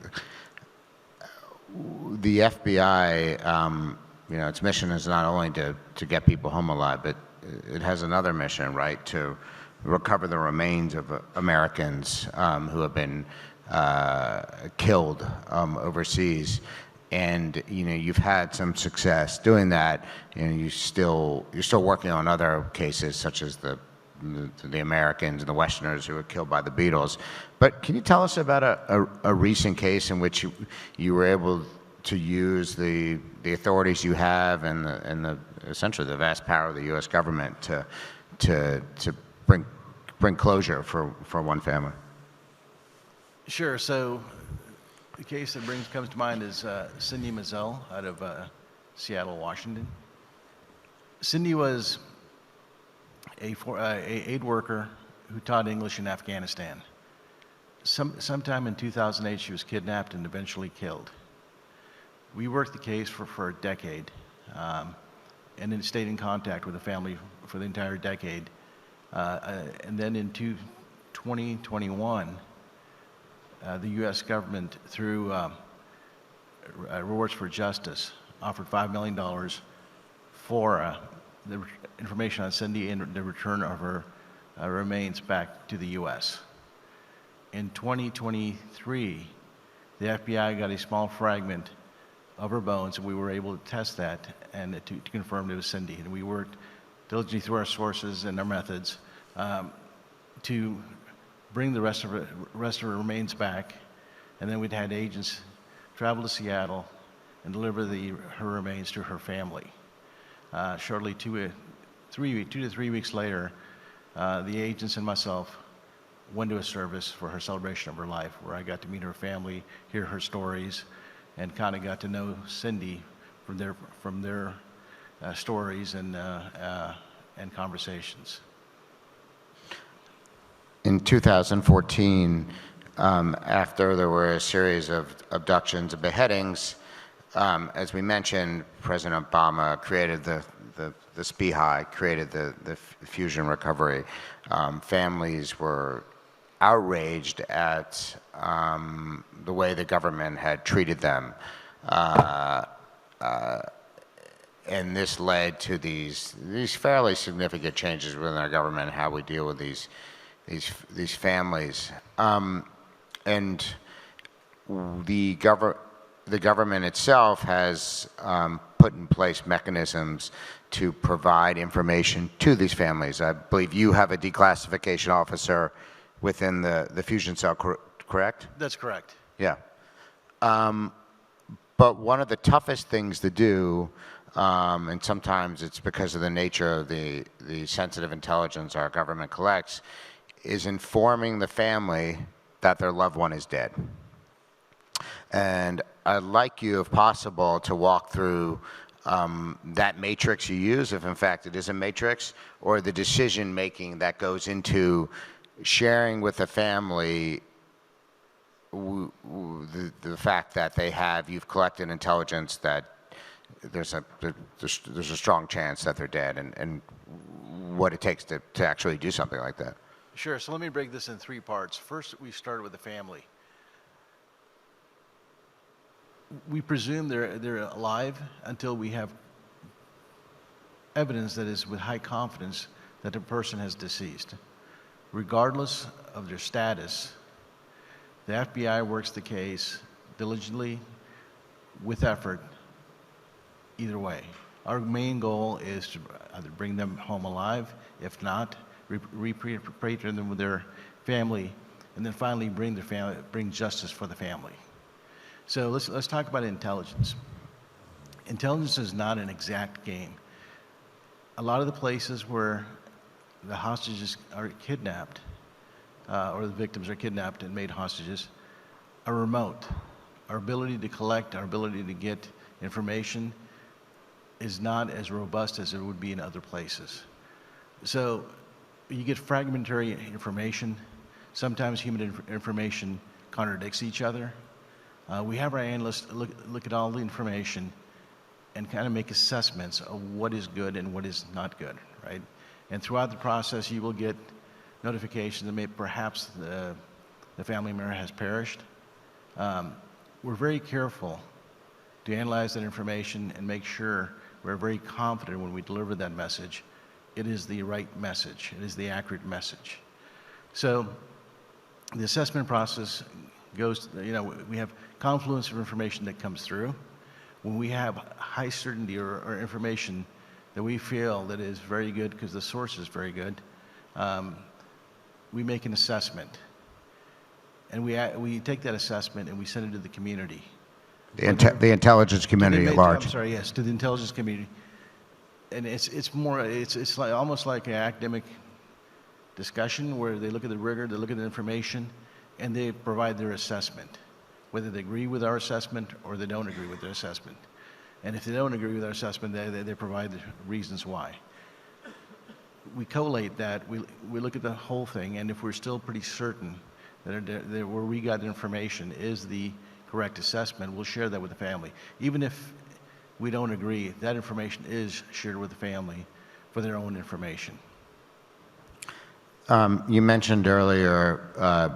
The FBI, its mission is not only to get people home alive, but it has another mission, right? To recover the remains of Americans who have been killed overseas. And you've had some success doing that. You're still working on other cases, such as the Americans and the Westerners who were killed by the Beatles. But can you tell us about a recent case in which you were able to use the authorities you have and essentially the vast power of the U.S. government to bring closure for one family? Sure. So the case that comes to mind is Cindy Mazzell out of Seattle, Washington. Cindy was a aid worker who taught English in Afghanistan. Sometime in 2008, she was kidnapped and eventually killed. We worked the case for a decade, and then stayed in contact with the family for the entire decade. And then in 2021, the U.S. government, through Rewards for Justice, offered $5 million for the information on Cindy and the return of her remains back to the U.S. In 2023, the FBI got a small fragment of her bones, and we were able to test that and to confirm it was Cindy. And we worked diligently through our sources and our methods to bring the rest of her remains back, and then we'd had agents travel to Seattle and deliver her remains to her family. Shortly, 2 to 3 weeks later, the agents and myself went to a service for her celebration of her life, where I got to meet her family, hear her stories, and kind of got to know Cindy from their stories and conversations. In 2014, after there were a series of abductions and beheadings, as we mentioned, President Obama created the SPI, created the Fusion Recovery. Families were outraged at the way the government had treated them. and this led to these fairly significant changes within our government, how we deal with these families. And the government itself has put in place mechanisms to provide information to these families. I believe you have a declassification officer within the fusion cell, correct? That's correct. Yeah. But one of the toughest things to do, and sometimes it's because of the nature of the sensitive intelligence our government collects, is informing the family that their loved one is dead. And I'd like you, if possible, to walk through that matrix you use, if in fact it is a matrix, or the decision-making that goes into sharing with the family the fact that you've collected intelligence that there's a strong chance that they're dead, and what it takes to actually do something like that. Sure, so let me break this in 3 parts. First, we started with the family. We presume they're alive until we have evidence that is with high confidence that the person has deceased. Regardless of their status, the FBI works the case diligently, with effort, either way. Our main goal is to either bring them home alive, if not, repatriate them with their family, and then finally bring justice for the family. So let's talk about intelligence. Intelligence is not an exact game. A lot of the places where the hostages are kidnapped, or the victims are kidnapped and made hostages, are remote. Our ability to collect, our ability to get information is not as robust as it would be in other places. So you get fragmentary information. Sometimes human information contradicts each other. We have our analysts look at all the information and kind of make assessments of what is good and what is not good, right? And throughout the process, you will get notifications that perhaps the family member has perished. We're very careful to analyze that information and make sure we're very confident when we deliver that message, it is the right message, it is the accurate message. So the assessment process goes, we have confluence of information that comes through. When we have high certainty or information that we feel that is very good because the source is very good, we make an assessment. And we take that assessment and we send it to the community. The intelligence community at large. I'm sorry, yes, to the intelligence community. And it's like, almost like an academic discussion where they look at the rigor, they look at the information, and they provide their assessment, whether they agree with our assessment or they don't agree with their assessment. And if they don't agree with our assessment, they provide the reasons why. We collate that, we look at the whole thing, and if we're still pretty certain that where we got the information is the correct assessment, we'll share that with the family. Even if we don't agree, that information is shared with the family for their own information. You mentioned earlier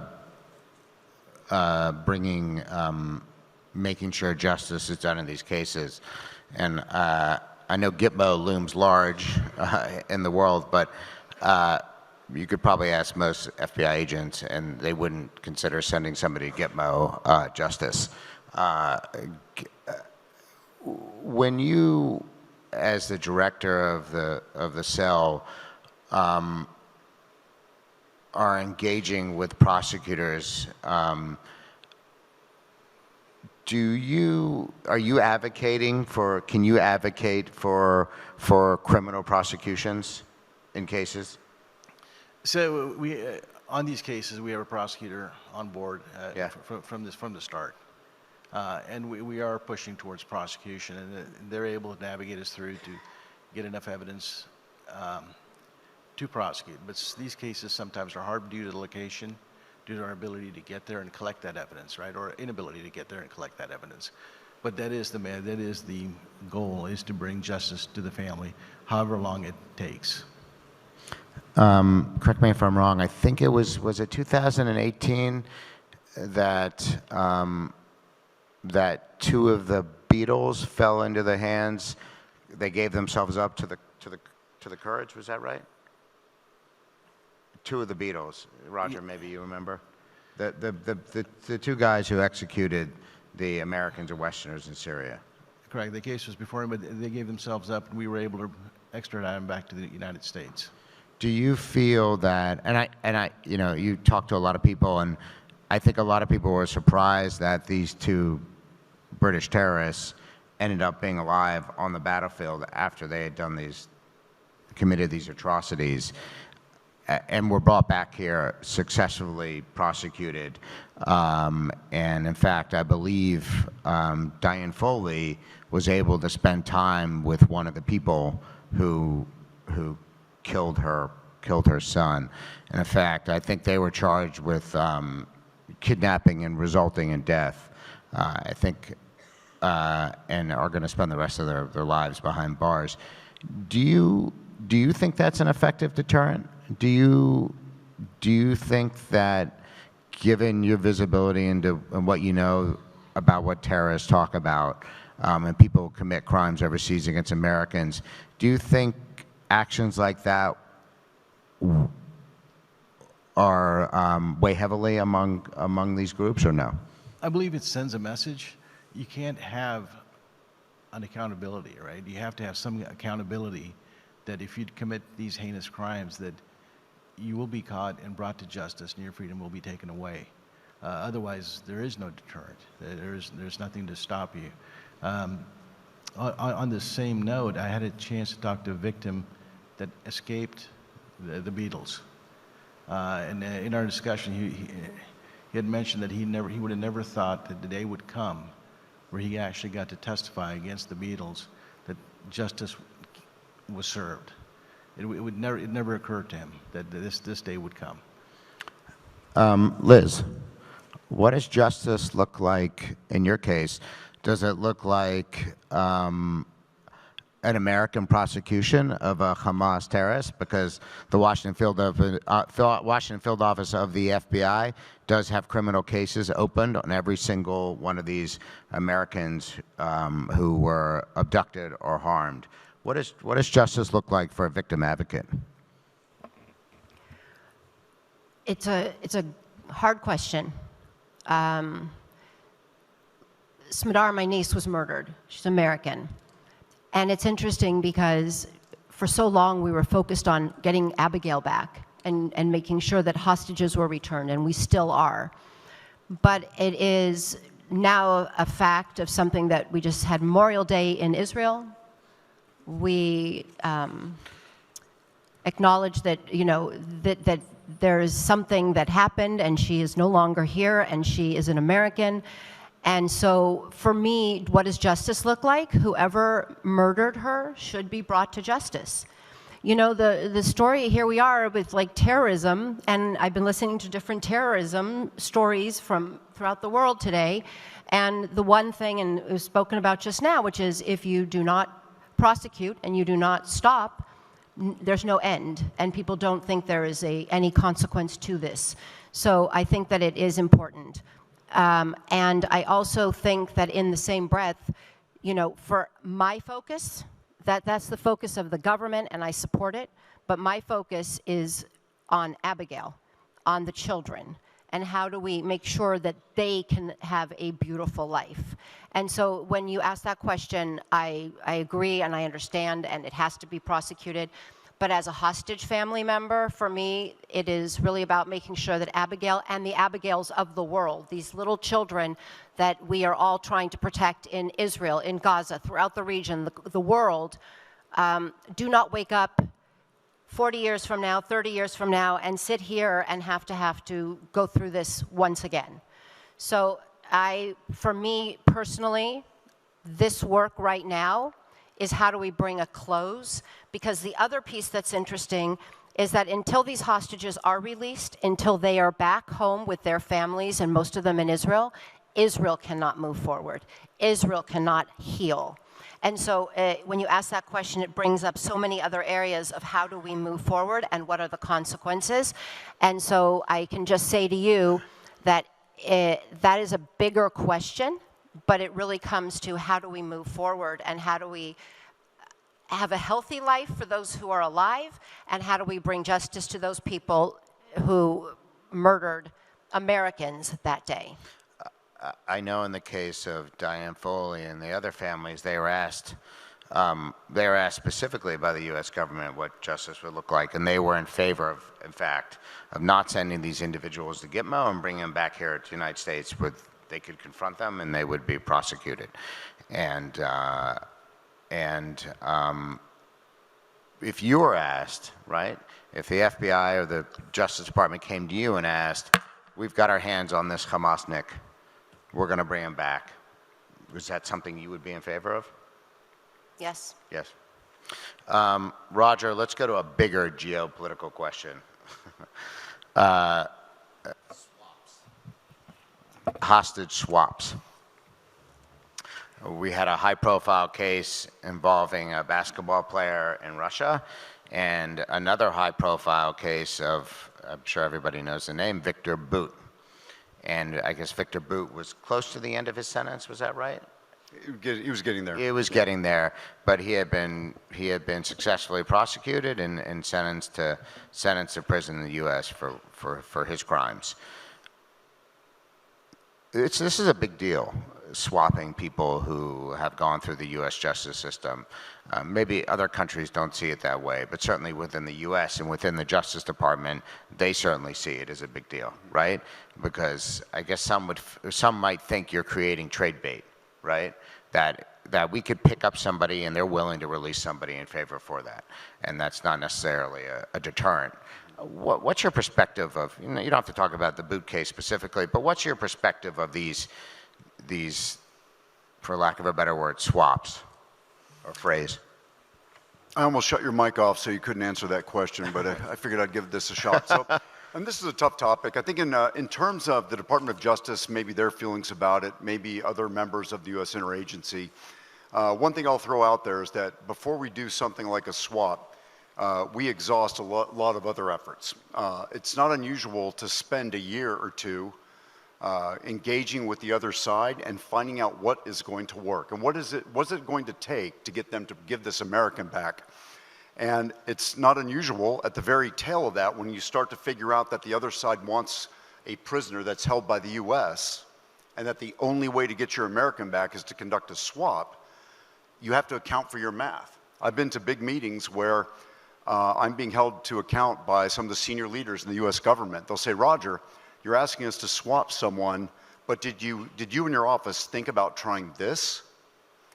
making sure justice is done in these cases. And I know Gitmo looms large in the world, but you could probably ask most FBI agents, and they wouldn't consider sending somebody to Gitmo justice. When you, as the director of the cell, are engaging with prosecutors, are you advocating for, can you advocate for criminal prosecutions in cases? So on these cases, we have a prosecutor on board from the start. And we are pushing towards prosecution, and they're able to navigate us through to get enough evidence to prosecute. But these cases sometimes are hard due to the location, due to our ability to get there and collect that evidence, right? Or inability to get there and collect that evidence. But that is the goal, is to bring justice to the family, however long it takes. Correct me if I'm wrong, I think it was it 2018 that that 2 of the Beatles fell into the hands they gave themselves up to the courage. Was that right? Two of the Beatles, Roger, maybe you remember, the two guys who executed the Americans and Westerners in Syria. Correct. The case was before him, but they gave themselves up, and we were able to extradite them back to the United States. Do you feel that, and I, you know, you talk to a lot of people, and I think a lot of people were surprised that these two British terrorists ended up being alive on the battlefield after they had committed these atrocities, and were brought back here successfully prosecuted. And in fact, I believe Diane Foley was able to spend time with one of the people who killed her son. And in fact, I think they were charged with kidnapping and resulting in death. I think, and are going to spend the rest of their lives behind bars. Do you think that's an effective deterrent? Do you think that, given your visibility into and what you know about what terrorists talk about, and people commit crimes overseas against Americans, do you think actions like that are weigh heavily among these groups, or no? I believe it sends a message. You can't have an accountability, right? You have to have some accountability that if you commit these heinous crimes, that you will be caught and brought to justice and your freedom will be taken away. Otherwise, there is no deterrent. There's nothing to stop you. On the same note, I had a chance to talk to a victim that escaped the Beatles. And in our discussion, he had mentioned that he would have never thought that the day would come where he actually got to testify against the Beatles, that justice was served. It never occurred to him that this day would come. Liz, what does justice look like in your case? Does it look like an American prosecution of a Hamas terrorist? Because the Washington field office of the FBI does have criminal cases opened on every single one of these Americans who were abducted or harmed. What does justice look like for a victim advocate? It's a hard question. Smadar, my niece, was murdered. She's American. And it's interesting because for so long we were focused on getting Abigail back and making sure that hostages were returned, and we still are. But it is now a fact of something that we just had Memorial Day in Israel. We acknowledge that, you know, that there is something that happened and she is no longer here and she is an American. And so for me, what does justice look like? Whoever murdered her should be brought to justice. You know, the story, here we are with like terrorism, and I've been listening to different terrorism stories from throughout the world today. And the one thing, and it was spoken about just now, which is if you do not prosecute and you do not stop, there's no end, and people don't think there is any consequence to this. So I think that it is important. And I also think that in the same breath, you know, for my focus, that's the focus of the government, and I support it, but my focus is on Abigail, on the children, and how do we make sure that they can have a beautiful life. And so when you ask that question, I agree and I understand, and it has to be prosecuted. But as a hostage family member, for me, it is really about making sure that Abigail and the Abigails of the world, these little children that we are all trying to protect in Israel, in Gaza, throughout the region, the world, do not wake up 40 years from now, 30 years from now, and sit here and have to go through this once again. So for me personally, this work right now is how do we bring a close? Because the other piece that's interesting is that until these hostages are released, until they are back home with their families, and most of them in Israel, Israel cannot move forward. Israel cannot heal. And so when you ask that question, it brings up so many other areas of how do we move forward and what are the consequences. And so I can just say to you that that is a bigger question, but it really comes to how do we move forward and how do we have a healthy life for those who are alive, and how do we bring justice to those people who murdered Americans that day? I know in the case of Diane Foley and the other families, they were asked specifically by the U.S. government what justice would look like, and they were in favor of, in fact, of not sending these individuals to Gitmo and bringing them back here to the United States where they could confront them and they would be prosecuted. And if you were asked, right, if the FBI or the Justice Department came to you and asked, we've got our hands on this Hamasnik, we're going to bring him back, is that something you would be in favor of? Yes. Yes. Roger, let's go to a bigger geopolitical question. Hostage swaps. We had a high-profile case involving a basketball player in Russia and another high-profile case of, I'm sure everybody knows the name, Victor Bout. And I guess Victor Bout was close to the end of his sentence, was that right? He was getting there. He was getting there, but he had been successfully prosecuted and sentenced to prison in the U.S. for his crimes. This is a big deal, swapping people who have gone through the U.S. justice system. Maybe other countries don't see it that way, but certainly within the U.S. and within the Justice Department, they certainly see it as a big deal, right? Because I guess some might think you're creating trade bait, right? That we could pick up somebody and they're willing to release somebody in favor for that, and that's not necessarily a deterrent. What's your perspective of, you don't have to talk about the Bout case specifically, but what's your perspective of these, for lack of a better word, swaps or phrase? I almost shut your mic off so you couldn't answer that question, but I figured I'd give this a shot. So, and this is a tough topic. I think in terms of the Department of Justice, maybe their feelings about it, maybe other members of the U.S. interagency, one thing I'll throw out there is that before we do something like a swap, we exhaust a lot of other efforts. It's not unusual to spend a year or two engaging with the other side and finding out what is going to work and what's it going to take to get them to give this American back. And it's not unusual at the very tail of that when you start to figure out that the other side wants a prisoner that's held by the U.S. and that the only way to get your American back is to conduct a swap. You have to account for your math. I've been to big meetings where I'm being held to account by some of the senior leaders in the U.S. government. They'll say, Roger, you're asking us to swap someone, but did you in your office think about trying this?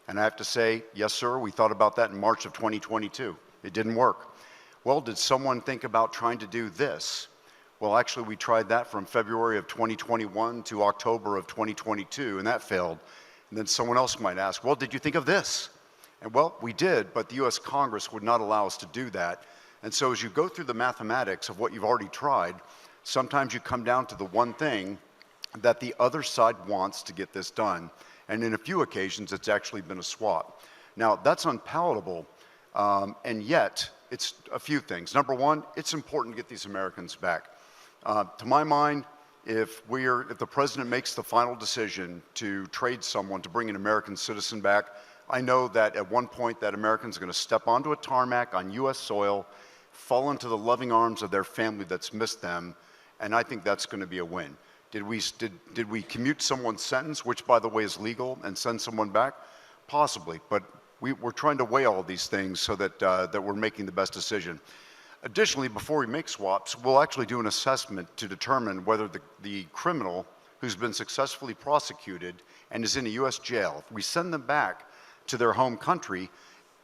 And I have to say, yes, sir, we thought about that in March of 2022. It didn't work. Well, did someone think about trying to do this? Well, actually, we tried that from February of 2021 to October of 2022, and that failed. And then someone else might ask, well, did you think of this? And well, we did, but the U.S. Congress would not allow us to do that. And so as you go through the mathematics of what you've already tried, sometimes you come down to the one thing that the other side wants to get this done. And in a few occasions, it's actually been a swap. Now, that's unpalatable, and yet it's a few things. Number one, it's important to get these Americans back. To my mind, if the president makes the final decision to trade someone to bring an American citizen back, I know that at one point that American's going to step onto a tarmac on U.S. soil, fall into the loving arms of their family that's missed them, and I think that's going to be a win. Did we commute someone's sentence, which by the way is legal, and send someone back? Possibly, but we're trying to weigh all these things so that we're making the best decision. Additionally, before we make swaps, we'll actually do an assessment to determine whether the criminal who's been successfully prosecuted and is in a U.S. jail, if we send them back to their home country,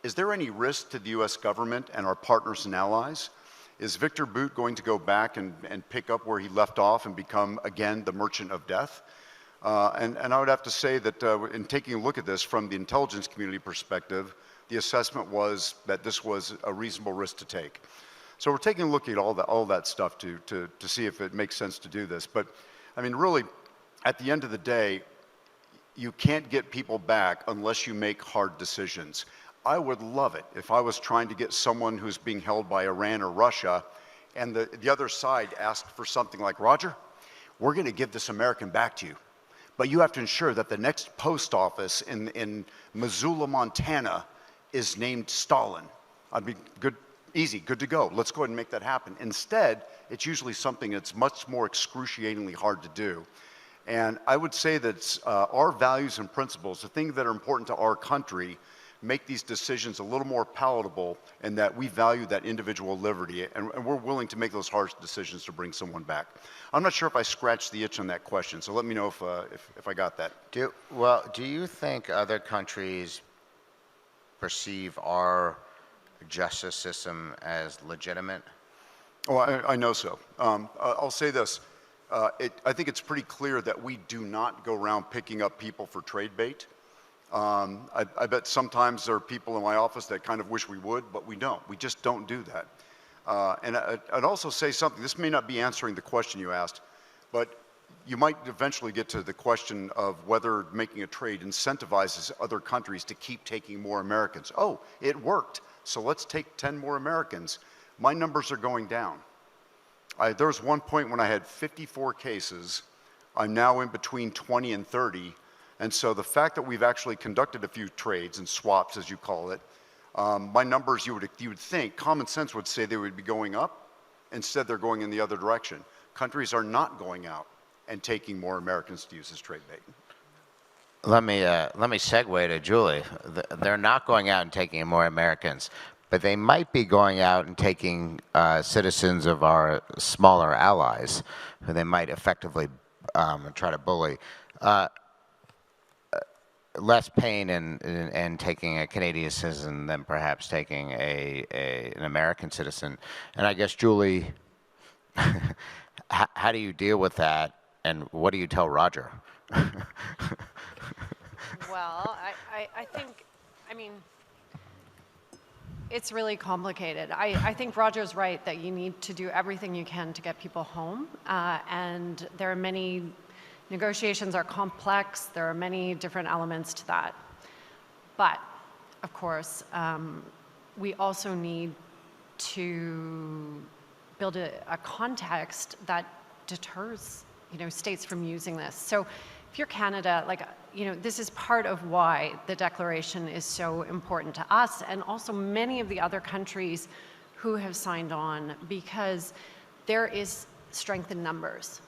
is there any risk to the U.S. government and our partners and allies? Is Victor Bout going to go back and pick up where he left off and become, again, the merchant of death? And I would have to say that in taking a look at this from the intelligence community perspective, the assessment was that this was a reasonable risk to take. So we're taking a look at all that stuff to see if it makes sense to do this. But, I mean, really, at the end of the day, you can't get people back unless you make hard decisions. I would love it if I was trying to get someone who's being held by Iran or Russia and the other side asked for something like, Roger, we're going to give this American back to you, but you have to ensure that the next post office in Missoula, Montana is named Stalin. I'd be good, easy, good to go. Let's go ahead and make that happen. Instead, it's usually something that's much more excruciatingly hard to do. And I would say that our values and principles, the things that are important to our country, make these decisions a little more palatable, and that we value that individual liberty, and we're willing to make those harsh decisions to bring someone back. I'm not sure if I scratched the itch on that question, so let me know if I got that. Do you think other countries perceive our justice system as legitimate? Oh, I know so. I'll say this. I think it's pretty clear that we do not go around picking up people for trade bait. I bet sometimes there are people in my office that kind of wish we would, but we don't. We just don't do that. And I'd also say something. This may not be answering the question you asked, but you might eventually get to the question of whether making a trade incentivizes other countries to keep taking more Americans. Oh, it worked, so let's take 10 more Americans. My numbers are going down. There was one point when I had 54 cases. I'm now in between 20 and 30. And so the fact that we've actually conducted a few trades and swaps, as you call it, my numbers, you would think, common sense would say they would be going up. Instead, they're going in the other direction. Countries are not going out and taking more Americans to use as trade bait. Let me segue to Julie. They're not going out and taking more Americans, but they might be going out and taking citizens of our smaller allies, who they might effectively try to bully. Less pain in taking a Canadian citizen than perhaps taking an American citizen. And I guess, Julie, how do you deal with that, and what do you tell Roger? Well, I think, I mean, it's really complicated. I think Roger's right that you need to do everything you can to get people home. And there are many, negotiations are complex. There are many different elements to that. But, of course, we also need to build a context that deters, states from using this. So if you're Canada, this is part of why the declaration is so important to us, and also many of the other countries who have signed on, because there is strength in numbers.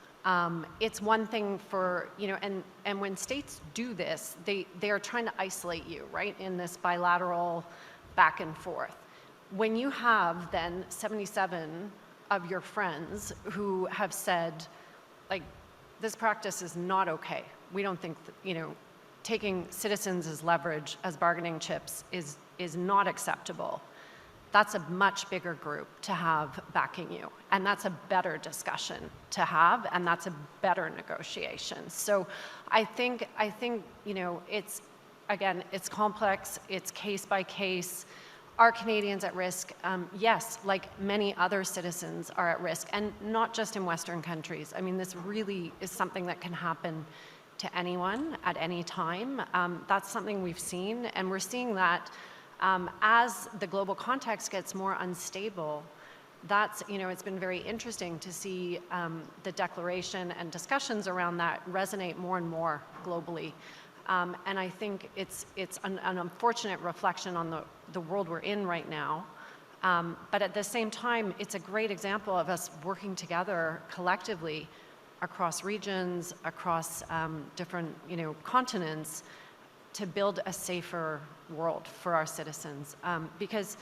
It's one thing for, and when states do this, they are trying to isolate you, right, in this bilateral back and forth. When you have then 77 of your friends who have said, this practice is not okay. We don't think that, taking citizens as leverage, as bargaining chips is not acceptable. That's a much bigger group to have backing you. And that's a better discussion to have, and that's a better negotiation. So I think, it's, again, it's complex, it's case by case. Are Canadians at risk? Yes, like many other citizens are at risk, and not just in Western countries. I mean, this really is something that can happen to anyone at any time. That's something we've seen, and we're seeing that as the global context gets more unstable. That's, it's been very interesting to see the declaration and discussions around that resonate more and more globally. And I think it's an unfortunate reflection on the world we're in right now. But at the same time, it's a great example of us working together collectively across regions, across different continents, to build a safer world for our citizens. Because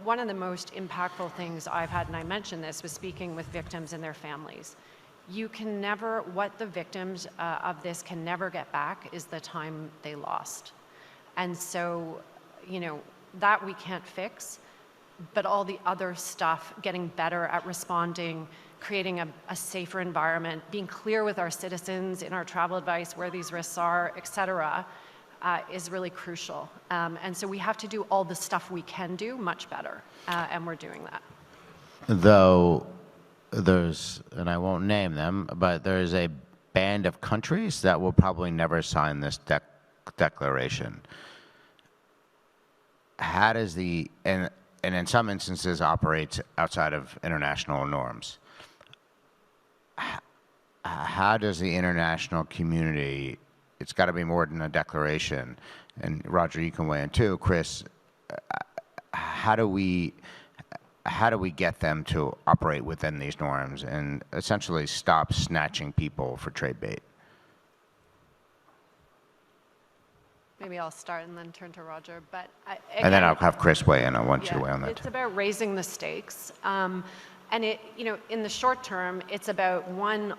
one of the most impactful things I've had, and I mentioned this, was speaking with victims and their families. You can never, what the victims of this can never get back is the time they lost. And so, that we can't fix, but all the other stuff, getting better at responding, creating a safer environment, being clear with our citizens in our travel advice where these risks are, et cetera, is really crucial. And so we have to do all the stuff we can do much better, and we're doing that. Though there's, and I won't name them, but there's a band of countries that will probably never sign this declaration. How does and in some instances operates outside of international norms. How does the international community, it's got to be more than a declaration, and Roger, you can weigh in too, Chris, how do we get them to operate within these norms and essentially stop snatching people for trade bait? Maybe I'll start and then turn to Roger. But And then again, I'll have Chris weigh in. I want you to weigh on that. it's about raising the stakes. And in the short term, it's about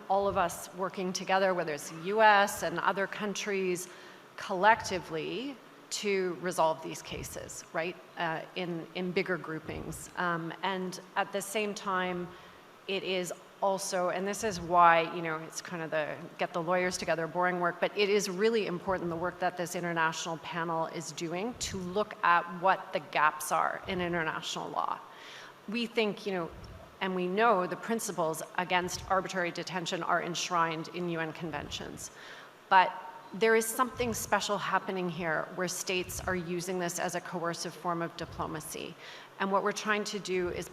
all of us working together, whether it's the U.S. and other countries, collectively to resolve these cases, right? In bigger groupings. And at the same time, it is also, and this is why, it's kind of get the lawyers together, boring work, but it is really important, the work that this international panel is doing, to look at what the gaps are in international law. We think, and we know the principles against arbitrary detention are enshrined in UN conventions. But there is something special happening here where states are using this as a coercive form of diplomacy. And what we're trying to do is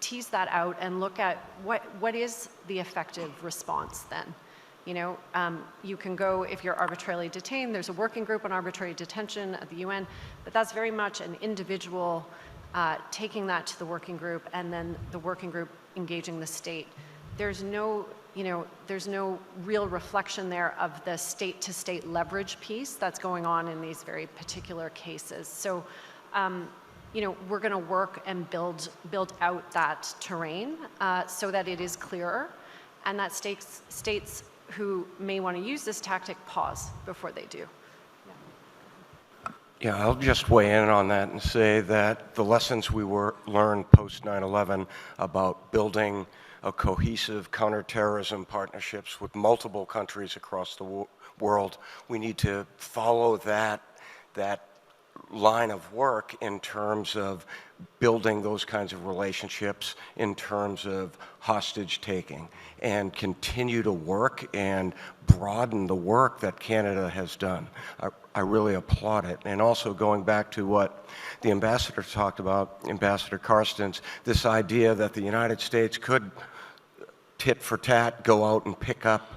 tease that out and look at what is the effective response then. You can go, if you're arbitrarily detained, there's a working group on arbitrary detention at the UN, but that's very much an individual taking that to the working group and then the working group engaging the state. There's no real reflection there of the state-to-state leverage piece that's going on in these very particular cases. So, we're going to work and build out that terrain so that it is clearer, and that states who may want to use this tactic pause before they do. Yeah, I'll just weigh in on that and say that the lessons we learned post 9/11 about building a cohesive counterterrorism partnerships with multiple countries across the world, we need to follow that line of work in terms of building those kinds of relationships, in terms of hostage taking, and continue to work and broaden the work that Canada has done. I really applaud it. And also going back to what the ambassador talked about, Ambassador Carstens, this idea that the United States could tit for tat go out and pick up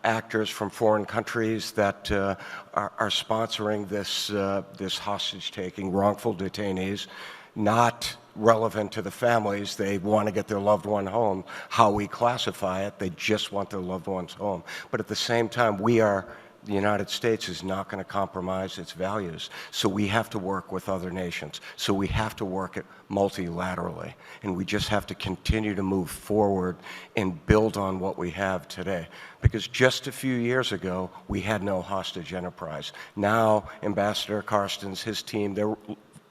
actors from foreign countries that are sponsoring this hostage-taking, wrongful detainees, not relevant to the families. They want to get their loved one home. How we classify it, they just want their loved ones home. But at the same time, the United States is not going to compromise its values. So we have to work with other nations. So we have to work it multilaterally. And we just have to continue to move forward and build on what we have today. Because just a few years ago, we had no hostage enterprise. Now, Ambassador Carstens, his team, they're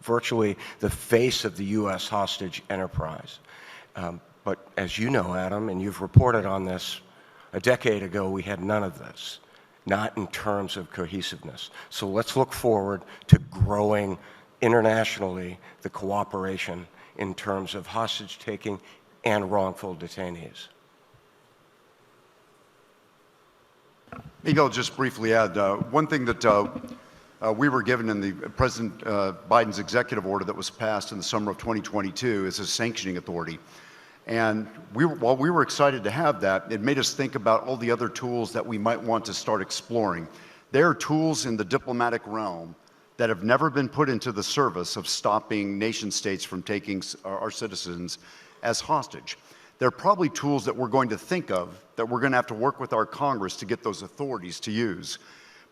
virtually the face of the U.S. hostage enterprise. But as you know, Adam, and you've reported on this, a decade ago, we had none of this. Not in terms of cohesiveness. So let's look forward to growing internationally the cooperation in terms of hostage taking and wrongful detainees. Maybe I'll just briefly add one thing that we were given in the President Biden's executive order that was passed in the summer of 2022 is a sanctioning authority. And while we were excited to have that, it made us think about all the other tools that we might want to start exploring. There are tools in the diplomatic realm that have never been put into the service of stopping nation states from taking our citizens as hostage. There are probably tools that we're going to think of that we're going to have to work with our Congress to get those authorities to use.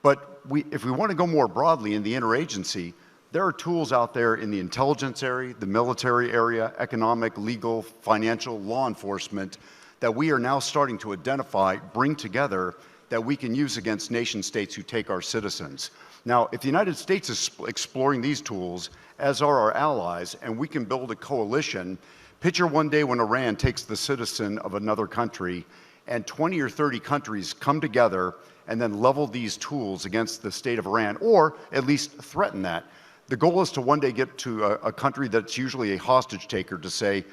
But if we want to go more broadly in the interagency, there are tools out there in the intelligence area, the military area, economic, legal, financial, law enforcement that we are now starting to identify, bring together, that we can use against nation states who take our citizens. Now, if the United States is exploring these tools, as are our allies, and we can build a coalition, picture one day when Iran takes the citizen of another country and 20 or 30 countries come together and then level these tools against the state of Iran, or at least threaten that. The goal is to one day get to a country that's usually a hostage taker to say,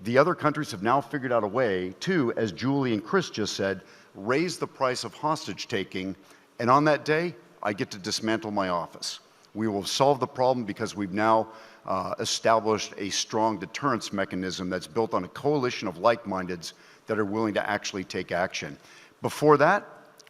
the other countries have now figured out a way to, as Julie and Chris just said, raise the price of hostage taking, and on that day, I get to dismantle my office. We will solve the problem because we've now established a strong deterrence mechanism that's built on a coalition of like-mindeds that are willing to actually take action. Before that,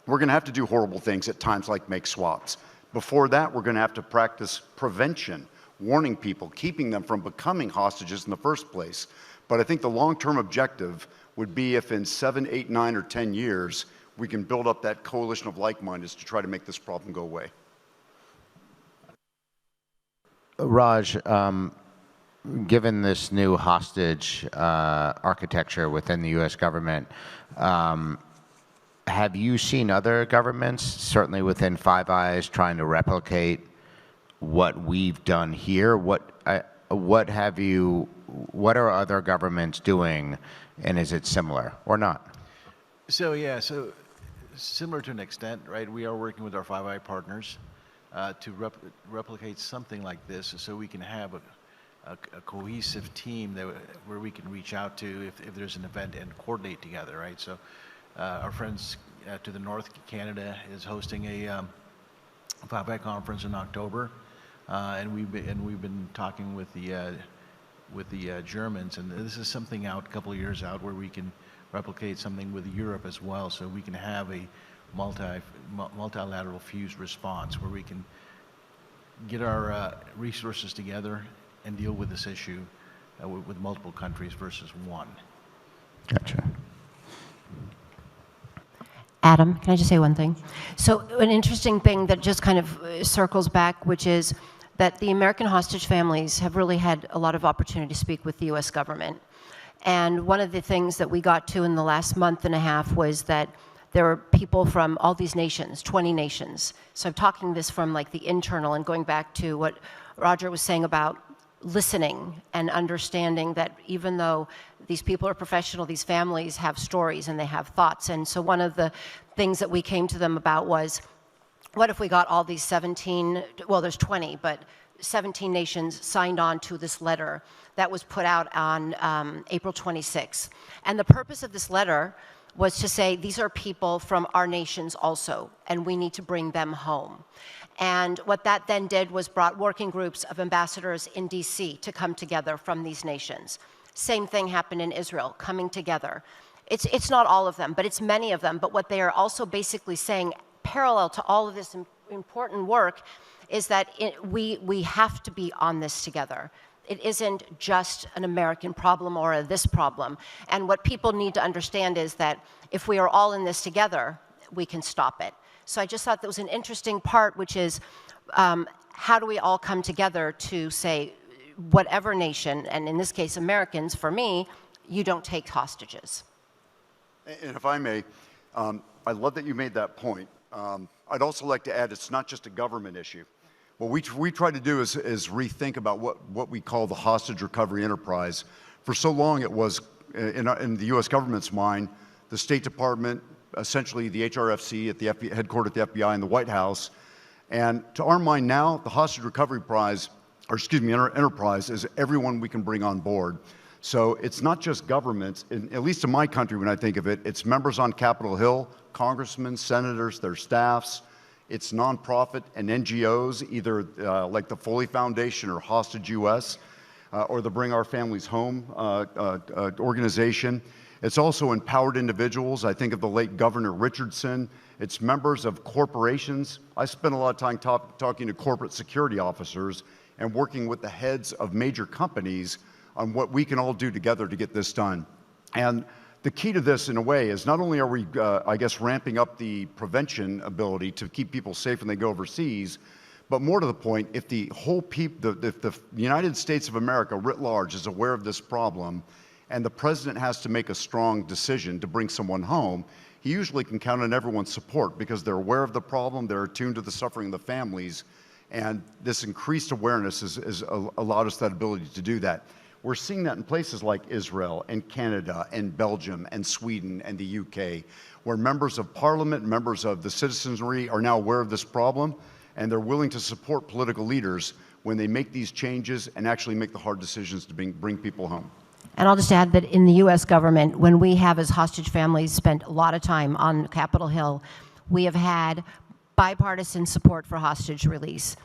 we're going to have to do horrible things at times like make swaps. Before that, we're going to have to practice prevention. warning people, keeping them from becoming hostages in the first place. But I think the long-term objective would be if in 7, 8, 9, or 10 years, we can build up that coalition of like-mindeds to try to make this problem go away. Raj, given this new hostage architecture within the U.S. government, have you seen other governments, certainly within Five Eyes, trying to replicate what we've done here? What are other governments doing, and is it similar or not? So yeah, so similar to an extent, right? We are working with our Five Eye partners to replicate something like this, so we can have a cohesive team where we can reach out to if there's an event and coordinate together, right? So our friends to the north, Canada, is hosting a Five Eye conference in October, and we've been talking with the Germans, and this is something a couple of years out where we can replicate something with Europe as well, so we can have a multilateral fused response where we can get our resources together and deal with this issue with multiple countries versus one. Gotcha. Adam, can I just say one thing? So an interesting thing that just kind of circles back, which is that the American hostage families have really had a lot of opportunity to speak with the U.S. government. And one of the things that we got to in the last month and a half was that there were people from all these nations, 20 nations. So I'm talking this from like the internal and going back to what Roger was saying about listening and understanding that even though these people are professional, these families have stories and they have thoughts. And so one of the things that we came to them about was, what if we got all these 17, well, there's 20, but 17 nations signed on to this letter that was put out on April 26th. And the purpose of this letter was to say, these are people from our nations also, and we need to bring them home. And what that then did was brought working groups of ambassadors in DC to come together from these nations. Same thing happened in Israel, coming together. It's not all of them, but it's many of them. But what they are also basically saying, parallel to all of this important work, is that we have to be on this together. It isn't just an American problem or this problem. And what people need to understand is that if we are all in this together, we can stop it. So I just thought that was an interesting part, which is how do we all come together to say, whatever nation, and in this case Americans, for me, you don't take hostages. And if I may, I love that you made that point. I'd also like to add, it's not just a government issue. What we try to do is rethink about what we call the hostage recovery enterprise. For so long it was, in the US government's mind, the State Department, essentially the HRFC at the headquartered at the FBI and the White House. And to our mind now, the hostage recovery enterprise is everyone we can bring on board. So it's not just governments, at least in my country when I think of it, it's members on Capitol Hill, congressmen, senators, their staffs, it's nonprofit and NGOs, either like the Foley Foundation or Hostage US, or the Bring Our Families Home organization. It's also empowered individuals. I think of the late Governor Richardson. It's members of corporations. I spent a lot of time talking to corporate security officers and working with the heads of major companies on what we can all do together to get this done. And the key to this, in a way, is not only are we, I guess, ramping up the prevention ability to keep people safe when they go overseas, but more to the point, if the United States of America writ large is aware of this problem, and the president has to make a strong decision to bring someone home, he usually can count on everyone's support because they're aware of the problem, they're attuned to the suffering of the families, and this increased awareness has allowed us that ability to do that. We're seeing that in places like Israel and Canada and Belgium and Sweden and the UK, where members of parliament, members of the citizenry are now aware of this problem, and they're willing to support political leaders when they make these changes and actually make the hard decisions to bring people home. And I'll just add that in the U.S. government, when we have as hostage families spent a lot of time on Capitol Hill, we have had bipartisan support for hostage release,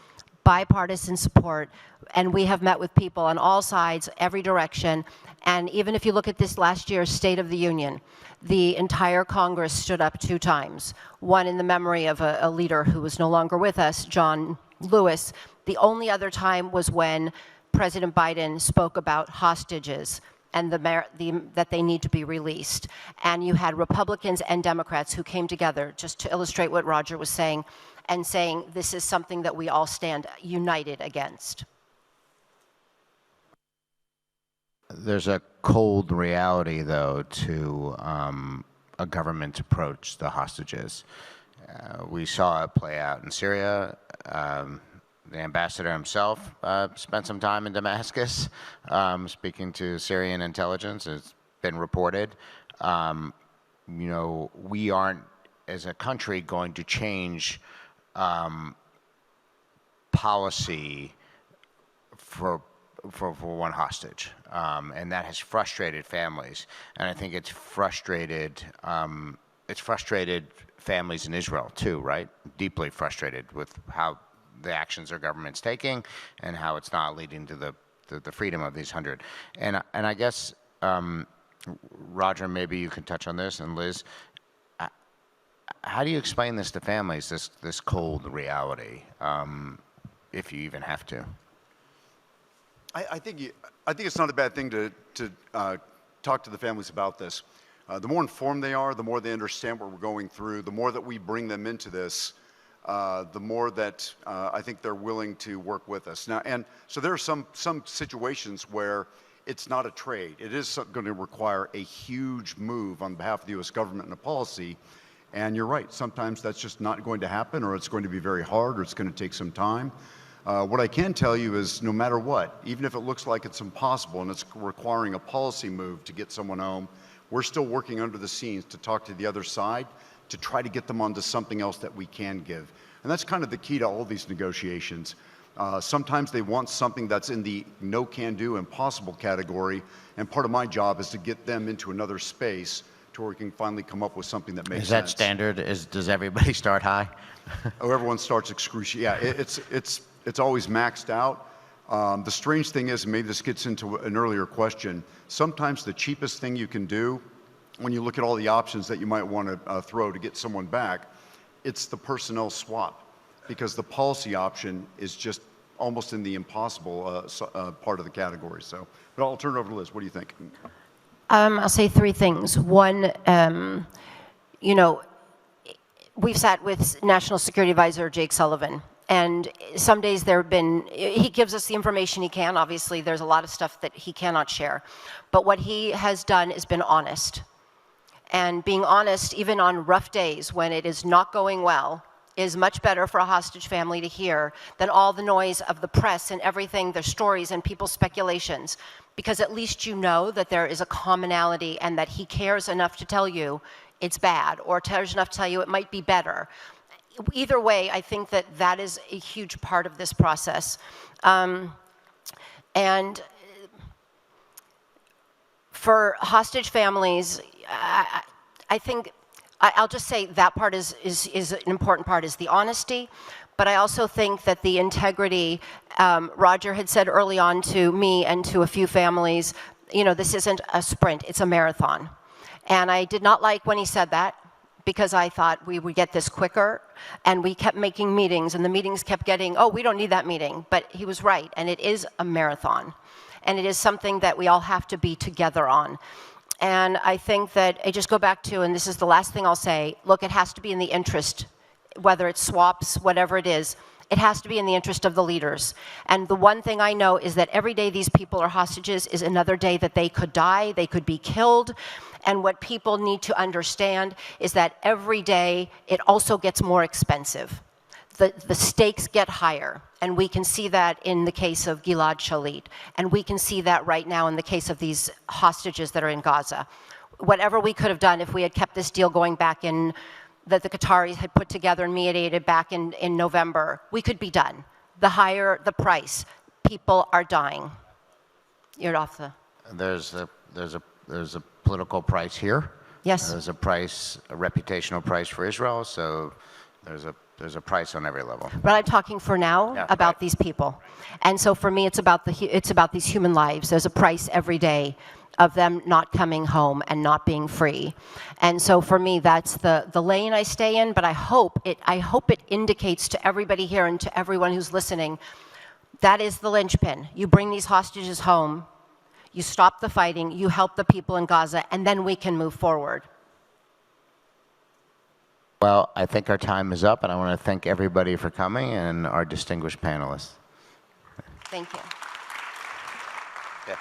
bipartisan support, and we have met with people on all sides, every direction. And even if you look at this last year's State of the Union, the entire Congress stood up 2 times. One in the memory of a leader who was no longer with us, John Lewis. The only other time was when President Biden spoke about hostages and that they need to be released. And you had Republicans and Democrats who came together, just to illustrate what Roger was saying, and saying this is something that we all stand united against. There's a cold reality, though, to a government approach to hostages. We saw it play out in Syria. The ambassador himself spent some time in Damascus speaking to Syrian intelligence. It's been reported. We aren't, as a country, going to change policy for one hostage, and that has frustrated families. And I think it's frustrated families in Israel too, right? Deeply frustrated with how the actions our government's taking and how it's not leading to the freedom of these 100. And I guess, Roger, maybe you can touch on this, and Liz, how do you explain this to families, this cold reality, if you even have to? I think it's not a bad thing to talk to the families about this. The more informed they are, the more they understand what we're going through, the more that we bring them into this, the more that I think they're willing to work with us. Now, and so there are some situations where it's not a trade. It is going to require a huge move on behalf of the U.S. government and a policy. And you're right, sometimes that's just not going to happen, or it's going to be very hard, or it's going to take some time. What I can tell you is no matter what, even if it looks like it's impossible and it's requiring a policy move to get someone home, we're still working under the scenes to talk to the other side to try to get them onto something else that we can give. And that's kind of the key to all these negotiations. Sometimes they want something that's in the no can do, impossible category, and part of my job is to get them into another space to where we can finally come up with something that makes sense. Is that standard? Does everybody start high? Oh, everyone starts excruciating. Yeah, it's always maxed out. The strange thing is, and maybe this gets into an earlier question, sometimes the cheapest thing you can do when you look at all the options that you might want to throw to get someone back, it's the personnel swap, because the policy option is just almost in the impossible part of the category. So, but I'll turn it over to Liz. What do you think? I'll say three things. One, we've sat with National Security Advisor Jake Sullivan, and some days he gives us the information he can. Obviously, there's a lot of stuff that he cannot share. But what he has done is been honest. And being honest, even on rough days when it is not going well, is much better for a hostage family to hear than all the noise of the press and everything, their stories and people's speculations. Because at least you know that there is a commonality and that he cares enough to tell you it's bad, or cares enough to tell you it might be better. Either way, I think that is a huge part of this process. And for hostage families, I think I'll just say that part is an important part, is the honesty. But I also think that the integrity, Roger had said early on to me and to a few families, this isn't a sprint, it's a marathon. And I did not like when he said that, because I thought we would get this quicker, and we kept making meetings, and the meetings kept getting, oh, we don't need that meeting. But he was right, and it is a marathon. And it is something that we all have to be together on. And I think that I just go back to, and this is the last thing I'll say, look, it has to be in the interest, whether it's swaps, whatever it is, it has to be in the interest of the leaders. And the one thing I know is that every day these people are hostages is another day that they could die, they could be killed. And what people need to understand is that every day it also gets more expensive. The stakes get higher, and we can see that in the case of Gilad Shalit, and we can see that right now in the case of these hostages that are in Gaza. Whatever we could have done if we had kept this deal going back in, that the Qataris had put together and mediated back in November, we could be done. The higher the price, people are dying. You're off the... There's a political price here. Yes. There's a reputational price for Israel, so there's a price on every level. But I'm talking for now about these people. And so for me, it's about these human lives. There's a price every day of them not coming home and not being free. And so for me, that's the lane I stay in, but I hope it indicates to everybody here and to everyone who's listening, that is the linchpin. You bring these hostages home, you stop the fighting, you help the people in Gaza, and then we can move forward. Well, I think our time is up, and I want to thank everybody for coming and our distinguished panelists. Thank you. Yeah.